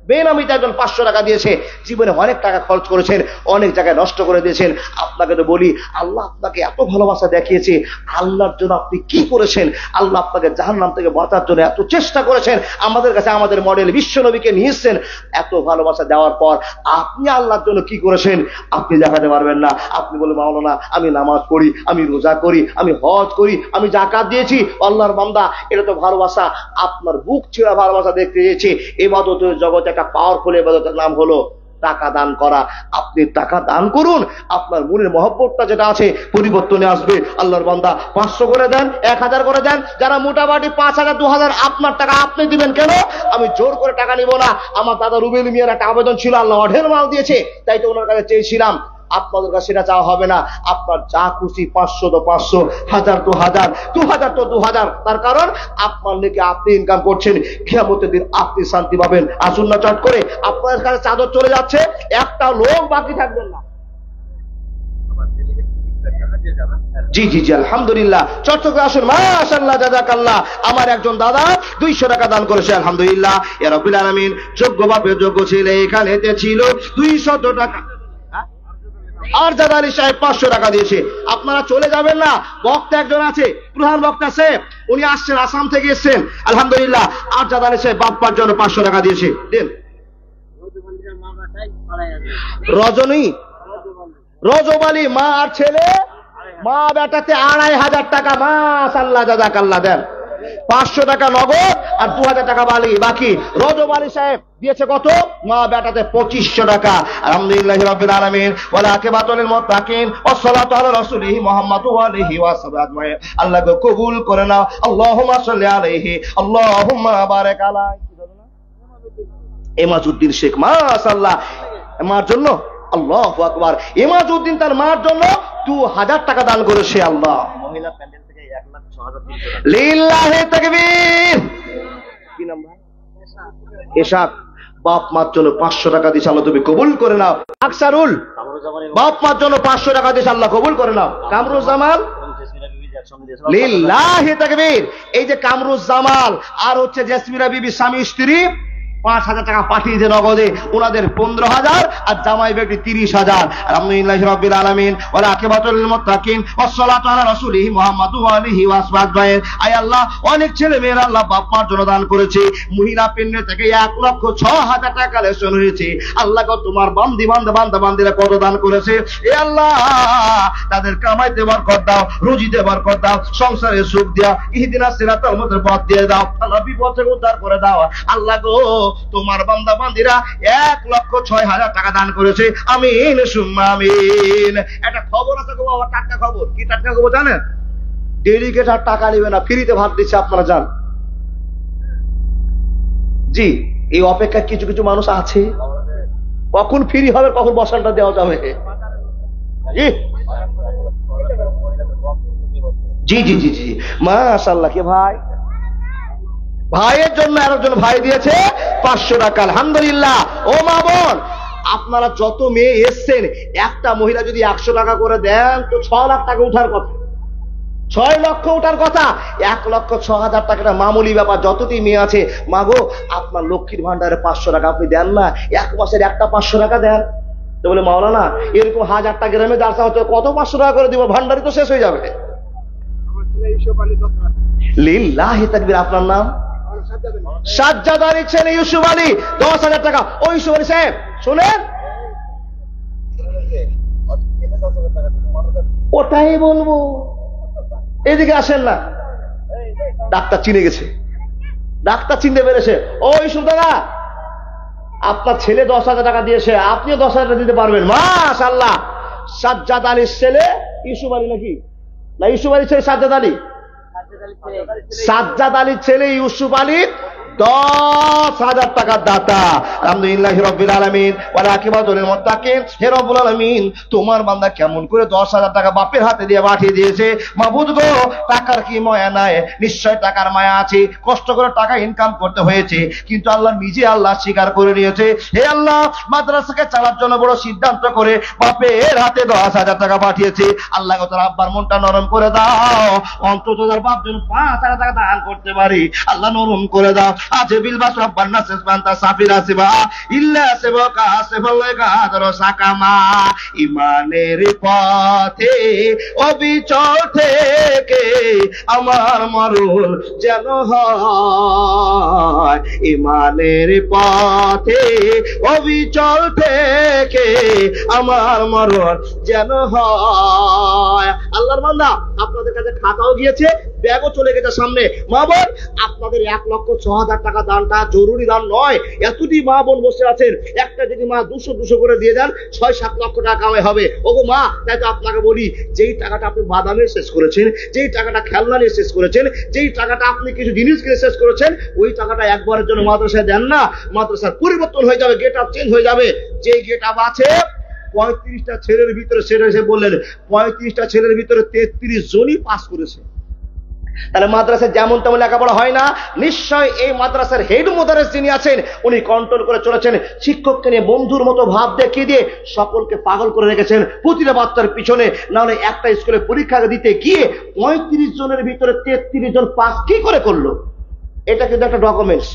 বেনামিতে একজন 500 টাকা দিয়েছে, জীবনে অনেক টাকা খরচ করেছেন, অনেক জায়গায় নষ্ট করে দিয়েছেন। আপনাকে তো বলি, আল্লাহ আপনাকে এত ভালোবাসা দেখিয়েছে, আল্লাহর জন্য আপনি কি করেছেন? আল্লাহ আপনাকে জাহান্নাম থেকে বাঁচার জন্য এত চেষ্টা করেছেন, আমাদের কাছে আমাদের মডেল বিশ্ব নবীকে নিয়ে এসেছেন। এত ভালোবাসা দেওয়ার পর আপনি আল্লাহর জন্য কি করেছেন আপনি দেখাতে পারবেন না। আপনি বলে, মাওলানা আমি নামাজ পড়ি, আমি রোজা করি, আমি হজ করি, আমি যাকাত দিয়েছি। আল্লাহর বান্দা, এটা তো ভালোবাসা, আপনার বুক ছেঁড়া ভালোবাসা দেখতে চেয়েছি। ইবাদতের জগতে একটা পাওয়ারফুল ইবাদতের নাম হলো টাকা দান করা। আপনি টাকা দান করুন, আপনার মনের মহব্বতটা যেটা আছে পরিবর্তনে আসবে। আল্লাহর বান্দা 500 করে দেন, 1000 করে দেন, যারা মোটামুটি 5000, 2000, আপনার টাকা আপনি দিবেন। কেন? আমি জোর করে টাকা নিব না। আমার দাদা রুবেল মিয়ার একটা আবেদন ছিল, আল্লাহ অঢের মাল দিয়েছে, তাই তো ওনার কাছে চেয়েছিলাম। আপনাদের কাছে সেটা চাওয়া হবে না, আপনার যা খুশি, 500 তো 500, 1000 তো 1000, 2000 তো 2000। তার কারণ আপনার লেগে আপনি ইনকাম করছেন, কিয়ামতের দিন আপনি শান্তি পাবেন। আসুন না চট করে, আপনাদের কাছে চাদর চলে যাচ্ছে, একটা লোক বাকি থাকবেন না। জি জি জি, আলহামদুলিল্লাহ। চট্টগ্রামে আসুন, মাশাআল্লাহ, জাযাকাল্লাহ। আমার একজন দাদা 200 টাকা দান করেছে, আলহামদুলিল্লাহ। ইয়া রাব্বিল আলামিন, যোগ্য বাপের যোগ্য ছেলে এখানেতে ছিল 200 টাকা। আর জাদা আলী সাহেব 500 টাকা দিয়েছে। আপনারা চলে যাবেন না, বক্তা একজন আছে, প্রধান বক্তা সাহেব, উনি আসছেন, আসাম থেকে এসেছেন, আলহামদুলিল্লাহ। আর জাদা আলী সাহেব বাপ্পার জন্য 500 টাকা দিয়েছে। দেন। রজনী, রজবালি মা আর ছেলে, মা বেটাতে 2500 টাকা, মাশাআল্লাহ, জাযাকাল্লাহ। দেন 500 টাকা নগদ আর 2000 টাকা বাকি। রজব আলী সাহেব দিয়েছে কত? মা বেটাতে 2500 টাকা। আলহামদুলিল্লাহি রাব্বিল আলামিন, ওয়া আকিবাতুল মুত্তাকিন, ওয়া সালাতু আলা রাসূলিহি মুহাম্মাদ ওয়া আলিহি ওয়া সাহবিহি আজমাইন। আল্লাহ কবুল করে নাও। আল্লাহুম্মা সাল্লি আলাইহি, আল্লাহুম্মা বারিক আলাইহি। এমাজউদ্দিন শেখ, মাশাআল্লাহ, মার জন্য, আল্লাহু আকবার, এমাজউদ্দিন তার মার জন্য 2000 টাকা দান করেছে। আল্লাহ, মহিলা প্যান্ডেল থেকে 1,06,300 টাকা। লিল্লাহি তাকবীর। কি নাম ভাই? এশাক, বাপ মার জন্য 500 টাকা দিস, আল্লাহ তুমি কবুল করে নাও। আকসারুল, বাপ মার জন্য 500 টাকা দিস, আল্লাহ কবুল করে নাও। কামরুজ্জামান, লিল্লাহি তাকবীর। এই যে কামরুজ্জামান আর হচ্ছে জেসমিনা বিবি স্বামী স্ত্রী 5,000 টাকা পাঠিয়েছে নগদে, ওনাদের 15,000 আর জামাই ব্যক্তি 30,000। আলহামদুলিল্লাহি রাব্বিল আলামিন ওয়া আকিবাতুল লিল মুত্তাকিন ওয়াসসালাতু আলা রাসূলিহি মুহাম্মাদু ওয়া আলিহি ওয়া আসহাবিহি। আয় আল্লাহ, অনেক ছেলে মেয়েরা আল্লাহ বাপ মার জন্য দান করেছে, মহিলা পেন্নে থেকে 1,06,000 টাকা কালেকশন হয়েছে। আল্লাহ গো, তোমার বান্দিরা কত দান করেছে, এ আল্লাহ তাদের কামাইতে বরকত দাও, রুজিতে বরকত দাও, সংসারে সুখ দাও, ইহদিনাস সিরাতাল মুস্তাকিম পথ দিয়ে দাও, আল্লাহ বিপদ থেকে উদ্ধার করে দাও। আল্লাহ গো, তোমার বান্দিরা 1,06,000 টাকা দান করেছে। আমিন সুম্মা আমিন। একটা খবর আছে গো বাবা, টাটকা খবর। কি টাটকা খবর জানেন? ডেলিগেট আর টাকা নেবে না, ফ্রিতে ভাত দিচ্ছে, আপনারা যান। জি, এই অপেক্ষায় কিছু কিছু মানুষ আছে, কখন ফ্রি হবে, কখন বসানটা দেওয়া যাবে। জি জি জি জি, মাশাআল্লাহ। কে ভাই? ভাইয়ের জন্য আরেকজন ভাই দিয়েছে 500 টাকা। আলহামদুলিল্লাহ। ও মা বোন, আপনারা যত মেয়ে এসছেন, একটা মহিলা যদি 100 টাকা করে দেন তো 6 লাখ টাকা উঠার কথা, 6 লক্ষ উঠার কথা। 1,06,000 টাকাটা মামুলি ব্যাপার। যতটি মেয়ে আছে, মাগো আপনার লক্ষ্মীর ভান্ডারে 500 টাকা আপনি দেন না, এক মাসের একটা 500 টাকা দেন। তো বলে মাওলানা, এরকম 1000টা গ্রামে জালসা হচ্ছে, কত 500 টাকা করে দিব, ভান্ডারি তো শেষ হয়ে যাবে। লিল্লাহি তাকবীর। আপনার নাম? সাজ্জাদ আলী ছেলে ইউসুফ আলী, 10,000 টাকা। ও ইউসুফ আলী সাহেব শুনেন, ওটাই বলবো, এদিকে আসেন না। ডাক্তার চিনে গেছে, ডাক্তার চিনতে পেরেছে। ও ইউসুফ দাদা, আপনার ছেলে 10,000 টাকা দিয়েছে, আপনিও 10,000 টাকা দিতে পারবেন। মাশাআল্লাহ। সাজ্জাদ আলীর ছেলে ইউসুফ আলী নাকি? না, ইউসুফ আলীর ছেলে সাজ্জাদ আলী। সাজ্জাদ আলীর ছেলে ইউসুফ আলী 10,000 টাকার দাতা। আলহামদুলিল্লাহি রাব্বিল আলামিন ওয়া আকিবাতুল লিল মুত্তাকিন। হে রব্বুল আলামিন, তোমার বান্দা কেমন করে 10,000 টাকা বাপের হাতে দিয়ে পাঠিয়ে দিয়েছে। মাবুদ গো, টাকার কি মায়া নাই? নিশ্চয় টাকার মায়া আছে, কষ্ট করে টাকা ইনকাম করতে হয়েছে, কিন্তু আল্লাহ নিজে আল্লাহ স্বীকার করে নিয়েছে। হে আল্লাহ, মাদ্রাসাকে চালার জন্য বড় সিদ্ধান্ত করে বাপের হাতে 10,000 টাকা পাঠিয়েছে। আল্লাহ গো, তার আব্বার মনটা নরম করে দাও, অন্তত তার বাপ যেন 5,000 টাকা দান করতে পারি। আল্লাহ নরম করে দাও। আজবিল বাসরা বান্নাসেস বান্তা সাফিরা সিবা ইল্লা সিবাকা সিবালাকা দরসাকামা। ইমানের পথে অবিচল থেকে আমার মরণ যেন হয়, ইমানের পথে অবিচল থেকে আমার মরণ যেন হয়। আল্লাহর বান্দা, আপনাদের কাছে খাতাও গিয়েছে, ব্যাগও চলে গেছে সামনে। মা বোন, আপনাদের 1,06,000 টাকা দানটা জরুরি দান নয়। এতটি মা বোন বসে আছেন, একটা যদি মা 200 করে দিয়ে দেন, 6-7 লক্ষ টাকা কামাই হবে। ওগো মা, তাই তো আপনাকে বলি, যেই টাকাটা আপনি বাদামে শেষ করেছেন, যেই টাকাটা খেলনা নিয়ে শেষ করেছেন, যেই টাকাটা আপনি কিছু জিনিস কিনে শেষ করেছেন, ওই টাকাটা একবারের জন্য মাদ্রাসায় দেন না। মাদ্রাসার পরিবর্তন হয়ে যাবে, গেট আপ চেঞ্জ হয়ে যাবে। যেই গেট আপ আছে 35টা ছেলের ভিতরে, সেটা এসে বললেন 35টা ছেলের ভিতরে 33 জনই পাস করেছে। তাহলে মাদ্রাসায় যেমন তেমন লেখাপড়া হয় না। নিশ্চয় এই মাদ্রাসার হেড মুদারিস যিনি আছেন, উনি কন্ট্রোল করে চলেছেন। শিক্ষককে নিয়ে বন্ধুর মতো ভাব দেখিয়ে দিয়ে সকলকে পাগল করে রেখেছেন প্রতিটা বাচ্চার পিছনে। না হলে একটা স্কুলে পরীক্ষা দিতে গিয়ে 35 জনের ভিতরে 33 জন পাস কি করে করলো? এটা কিন্তু একটা ডকুমেন্টস।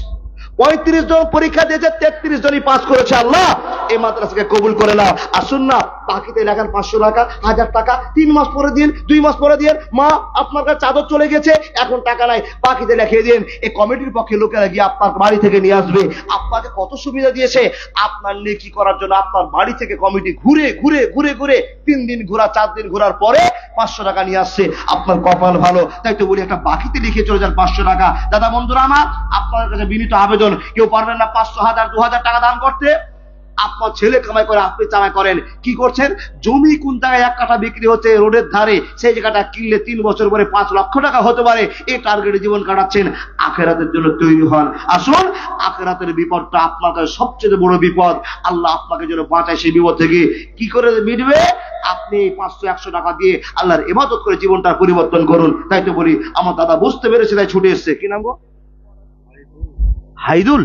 35 জন পরীক্ষা দিয়েছে, 33 জনই পাস করেছে। আল্লাহ এই মাদ্রাসাকে কবুল করে নাও। আসুন না, বাকিতে লেখার 500 টাকা, 1000 টাকা 3 মাস পরে দিন, 2 মাস পরে দিন। মা, আপনার কাছে চাদর চলে গেছে, এখন টাকা নাই, বাকিতে লিখিয়ে দিন। এই কমিটির পক্ষে লোকেরা গিয়ে আপনার বাড়ি থেকে নিয়ে আসবে। আপনাকে কত সুবিধা দিয়েছে, আপনার নেকি করার জন্য আপনার বাড়ি থেকে কমিটি ঘুরে ঘুরে ঘুরে ঘুরে 3 দিন ঘোরা, 4 দিন ঘোরার পরে 500 টাকা নিয়ে আসছে। আপনার কপাল ভালো। তাই তো বলি, একটা বাকিতে লিখে চলে যান 500 টাকা। দাদা বন্ধুরা আমার, আপনার কাছে বিনীত আবেদন, কেউ পারবেন না 500, 1000, 2000 টাকা দান করতে? আপনার ছেলে কামাই করে, আপনি চামাই করেন। কি করছেন? জমি কোন জায়গায় 1 কাঠা বিক্রি হচ্ছে রোডের ধারে, সেই জায়গাটা কিনলে 3 বছর পরে 5 লক্ষ টাকা হতে পারে। এই টার্গেটে জীবন কাটাচ্ছেন। আখেরাতের জন্য তৈরি হন। আসুন, আখেরাতের বিপদটা আপনার কাছে সবচেয়ে বড় বিপদ। আল্লাহ আপনাকে যেন বাঁচায় সেই বিপদ থেকে। কি করে মিটবে? আপনি 500-100 টাকা দিয়ে আল্লাহর ইবাদত করে জীবনটা পরিবর্তন করুন। তাই তো বলি, আমার দাদা বুঝতে পেরেছে, তাই ছুটে এসছে। কি নাম গো? হাইদুল।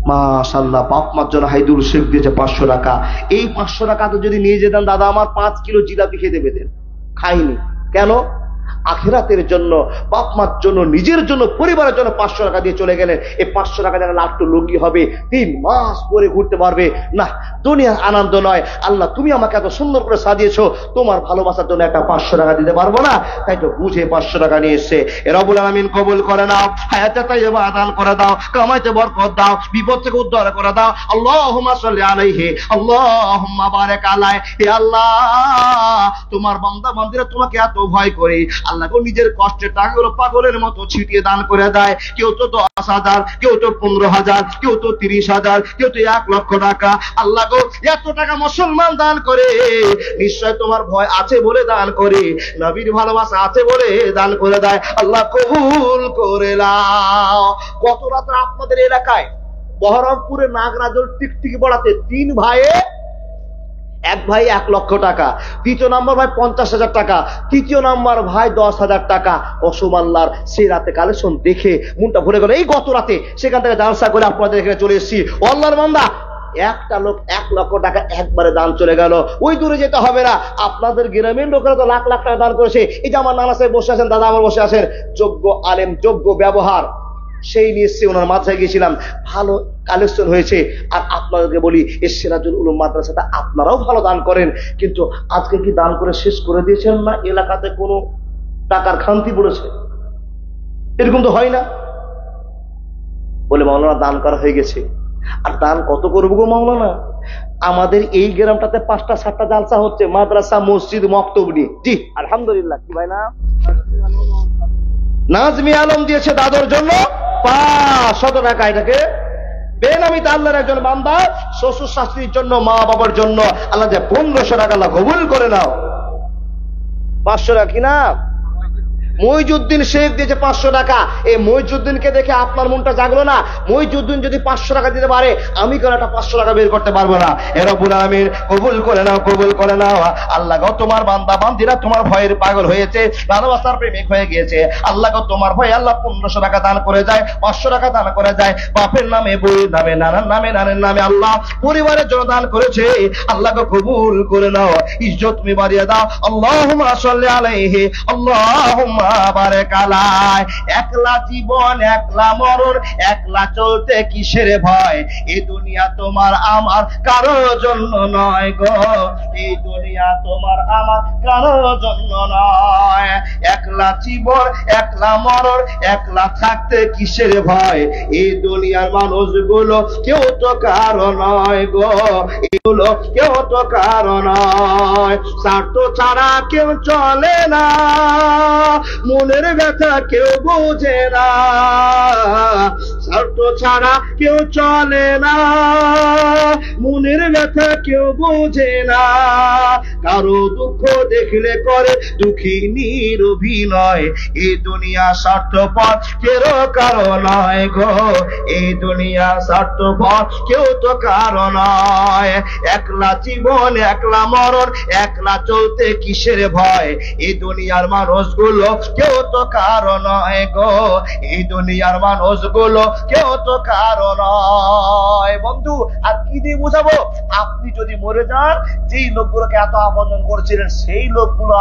মাশাআল্লাহ, বাপ মার জন্য হাইদুল শেখ দিয়েছে 500 টাকা। এই 500 টাকা তো যদি নিয়ে যেতেন, দাদা আমার 5 কিলো জিলাপি খেতে পেতেন। খাইনি কেন? আখিরাতের জন্য, বাপ মার জন্য, নিজের জন্য, পরিবারের জন্য 500 টাকা দিয়ে চলে গেলেন। এই 500 টাকা যারা লাট্টু লুঙ্গি হবে, 3 মাস পরে ঘুরতে পারবে না। দুনিয়ার আনন্দ নয়। আল্লাহ তুমি আমাকে এত সুন্দর করে সাজিয়েছো, তোমার ভালোবাসার জন্য একটা 500 টাকা দিতে পারবো না, তাই তো বুঝে 500 টাকা নিয়ে এসছে। রব্বুল আলামিন কবুল করে নাও, হায়াতে তাইয়্যিবা দান করে দাও, কামাইতে বরকত দাও, বিপদ থেকে উদ্ধার করে দাও। আল্লাহুম্মা সাল্লি আলাইহি, আল্লাহুম্মা বারিক আলাইহি। হে আল্লাহ, তোমার বান্দা বান্দীরা তোমাকে এত ভয় করে, আল্লাহ গো নিজের কষ্টের টাকাগুলো পাগলের মতো ছিটিয়ে দান করে দেয়। কেউ তো 10,000, কেউ তো 15,000, কেউ তো 30,000, কেউ তো 1 লক্ষ টাকা। আল্লাহ গো এত টাকা মুসলমান দান করে, নিশ্চয় তোমার ভয় আছে বলে দান করে, নবীর ভালোবাসা আছে বলে দান করে দেয়। আল্লাহ কবুল করে নাও। গত রাতে আপনাদের এলাকায় বহরমপুরে নাগরাজল টিকটিকি পড়াতে 3 ভাইয়ে, এক ভাই 1 লক্ষ টাকা, দ্বিতীয় নাম্বার ভাই 50,000 টাকা, তৃতীয় নাম্বার ভাই 10,000 টাকা। কসম আল্লাহর, সেই রাতে কালেকশন দেখে মনটা ভরে গেল। এই গত রাতে সেখান থেকে জালসা করে আপনাদের এখানে চলে এসেছি। ও আল্লাহর বান্দা, একটা লোক 1 লক্ষ টাকা একবারে দান চলে গেল। ওই দূরে যেতে হবে না, আপনাদের গ্রামের লোকেরা তো লাখ লাখ টাকা দান করেছে। এই যে আমার নানা সাহেব বসে আছেন, দাদা আমার বসে আছেন, যোগ্য আলেম, যোগ্য ব্যবহার, সেই নিয়ে এসছে। ওনার মাদ্রাসায় গিয়েছিলাম, ভালো কালেকশন হয়েছে। আর আপনাদেরকে বলি, এই সিরাজুল উলুম মাদ্রাসাটা আপনারাও ভালো দান করেন, কিন্তু আজকে কি দান করে শেষ করে দিয়েছেন না? এলাকাতে কোনো টাকার খান্তি পড়েছে? এরকম তো হয় না। বলে মাওলানা দান করা হয়ে গেছে। আর দান কত করবো গো মাওলানা? আমাদের এই গ্রামটাতে 5টা 7টা জালসা হচ্ছে, মাদ্রাসা, মসজিদ, মক্তব নিয়ে। জি আলহামদুলিল্লাহ। কি ভাই না, নাজমি আলম দিয়েছে দাদুর জন্য 500 টাকা। এটাকে বেনামিতে আল্লাহর একজন বান্দা শ্বশুর শাশুড়ির জন্য, মা বাবার জন্য আল্লাহ যে 1500 টাকা আল্লাহ কবুল করে নাও। 500 টাকা কিনা মইজুদ্দিন শেখ দিয়েছে 500 টাকা। এই মইজুদ্দিনকে দেখে আপনার মনটা জাগলো না? মইজুদ্দিন যদি 500 টাকা দিতে পারে, আমি কেন একটা 500 টাকা বের করতে পারবো না? এ রব্বুল আলামিন কবুল করে নাও, কবুল করে নাও। আল্লাহ গো তোমার বান্দা বান্দিরা তোমার ভয়ের পাগল হয়েছে, ভালোবাসার প্রেমিক হয়ে গিয়েছে। আল্লাহ গো তোমার ভয় আল্লাহ 1500 টাকা দান করে যায়, 500 টাকা দান করে যায়, বাপের নামে, বউয়ের নামে, নানার নামে, নানের নামে, আল্লাহ পরিবারের জন্য দান করেছে। আল্লাহ গো কবুল করে নাও, ইজ্জত তুমি বাড়িয়ে দাও। আল্লাহুম্মা সাল্লি আলাইহি, আল্লাহুম্মা বারিক আলাইহি। একলা জীবন, একলা মরণ, একলা চলতে কিসের ভয়? এই দুনিয়া তোমার আমার কারো জন্য নয় গো, এই দুনিয়া তোমার আমার কারো জন্য নয়। একলা জীবন, একলা মরণ, একলা থাকতে কিসের ভয়? এই দুনিয়ার মানুষগুলো কেউ তো কারো নয় গো, এগুলো কেউ তো কারো নয়। স্বার্থ ছাড়া কেউ চলে না, মনের ব্যথা কেউ বোঝে না। স্বার্থ ছাড়া কেউ চলে না, মনের ব্যথা কেউ বোঝে না। কারো দুঃখ দেখলে করে দুঃখিনীর অভিনয়। এই দুনিয়া স্বার্থপর কেউ কারো নয় গো, এই দুনিয়া স্বার্থপর কেউ তো কারো নয়। একলা জীবন, একলা মরণ, একলা চলতে কিসের ভয়? এই দুনিয়ার মানুষগুলো কেউ তো কারো নয় গো, এই দুনিয়ার মানুষগুলো কেউ তো কারো নয়। বন্ধু আর কি দিয়ে বুঝাবো? আপনি যদি মরে যান, যেই লোকগুলোকে এত আপন করছিলেন, সেই লোকগুলো